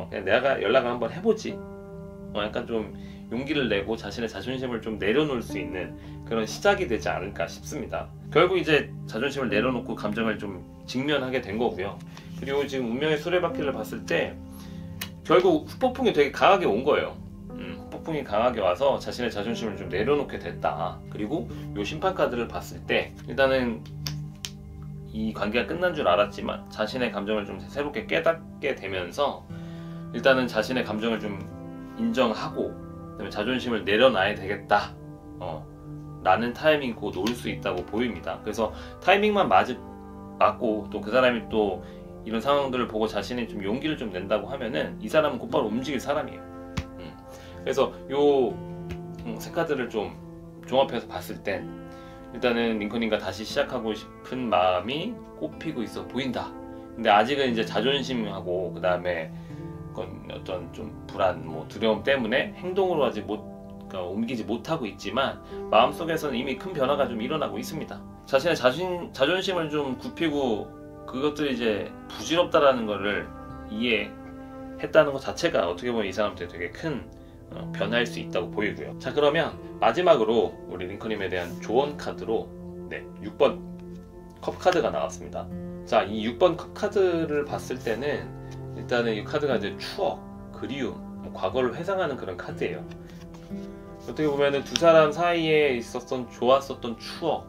그냥 내가 연락을 한번 해보지. 약간 좀 용기를 내고 자신의 자존심을 좀 내려놓을 수 있는 그런 시작이 되지 않을까 싶습니다. 결국 이제 자존심을 내려놓고 감정을 좀 직면하게 된 거고요. 그리고 지금 운명의 수레바퀴를 봤을 때 결국 후폭풍이 되게 강하게 온 거예요. 후폭풍이 강하게 와서 자신의 자존심을 좀 내려놓게 됐다. 그리고 이 심판 카드를 봤을 때 일단은 이 관계가 끝난 줄 알았지만 자신의 감정을 좀 새롭게 깨닫게 되면서 일단은 자신의 감정을 좀 인정하고 그다음에 자존심을 내려놔야 되겠다 라는 타이밍이 곧 올 수 있다고 보입니다. 그래서 타이밍만 맞고 또 그 사람이 또 이런 상황들을 보고 자신이 좀 용기를 좀 낸다고 하면은 이 사람은 곧바로 움직일 사람이에요. 그래서 요 세 카드를 좀 종합해서 봤을 땐 일단은 링컨님과 다시 시작하고 싶은 마음이 꽃피고 있어 보인다. 근데 아직은 이제 자존심하고 그 다음에 어떤 좀 불안, 두려움 때문에 행동으로 아직 옮기지 못하고 있지만 마음속에서는 이미 큰 변화가 좀 일어나고 있습니다. 자신의 자존심을 좀 굽히고 그것들이 이제 부질없다라는 거를 이해했다는 것 자체가 어떻게 보면 이 사람한테 되게 큰 변화일 수 있다고 보이고요. 자, 그러면 마지막으로 우리 링컨님에 대한 조언 카드로 6번 컵 카드가 나왔습니다. 자, 이 6번 컵 카드를 봤을 때는 일단은 이 카드가 이제 추억, 그리움, 과거를 회상하는 그런 카드예요. 어떻게 보면은 두 사람 사이에 있었던 좋았었던 추억,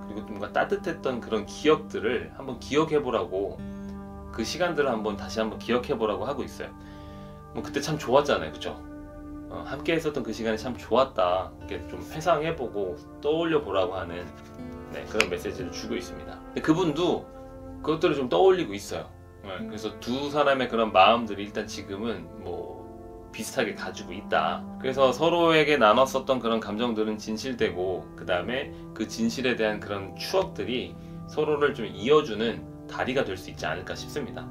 그리고 뭔가 따뜻했던 그런 기억들을 한번 기억해보라고, 그 시간들을 다시 한번 기억해보라고 하고 있어요. 그때 참 좋았잖아요, 그죠? 함께 했었던 그 시간이 참 좋았다. 이렇게 좀 회상해보고 떠올려보라고 하는 그런 메시지를 주고 있습니다. 근데 그분도 그것들을 좀 떠올리고 있어요. 그래서 두 사람의 그런 마음들이 일단 지금은 비슷하게 가지고 있다. 그래서 서로에게 나눴었던 그런 감정들은 진실되고, 그 다음에 그 진실에 대한 그런 추억들이 서로를 좀 이어주는 다리가 될 수 있지 않을까 싶습니다.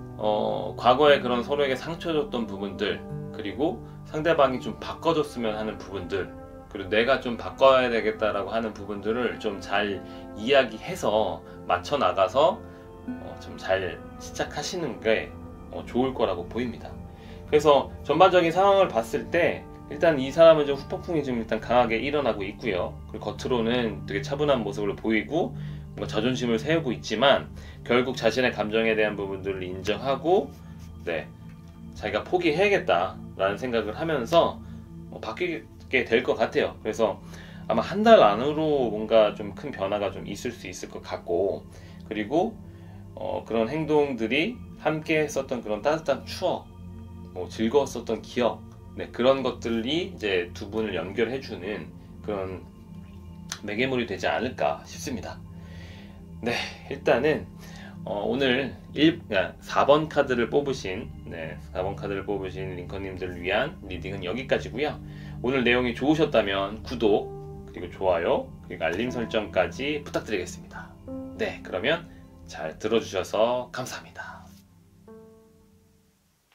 과거에 그런 서로에게 상처 줬던 부분들, 그리고 상대방이 좀 바꿔줬으면 하는 부분들, 그리고 내가 좀 바꿔야 되겠다라고 하는 부분들을 좀 잘 이야기해서 맞춰 나가서 좀 잘 시작하시는 게 좋을 거라고 보입니다. 그래서 전반적인 상황을 봤을 때 일단 이 사람은 좀 후폭풍이 좀 일단 강하게 일어나고 있고요. 그리고 겉으로는 되게 차분한 모습을 보이고 뭔가 자존심을 세우고 있지만 결국 자신의 감정에 대한 부분들을 인정하고 자기가 포기해야겠다라는 생각을 하면서 바뀌게 될 것 같아요. 그래서 아마 한 달 안으로 뭔가 좀 큰 변화가 좀 있을 수 있을 것 같고, 그리고 그런 행동들이 함께 했었던 그런 따뜻한 추억, 즐거웠었던 기억, 그런 것들이 이제 두 분을 연결해주는 그런 매개물이 되지 않을까 싶습니다. 일단은 오늘 4번 카드를 뽑으신 4번 카드를 뽑으신 링컨님들을 위한 리딩은 여기까지고요. 오늘 내용이 좋으셨다면 구독, 그리고 좋아요, 그리고 알림 설정까지 부탁드리겠습니다. 그러면 잘 들어주셔서 감사합니다.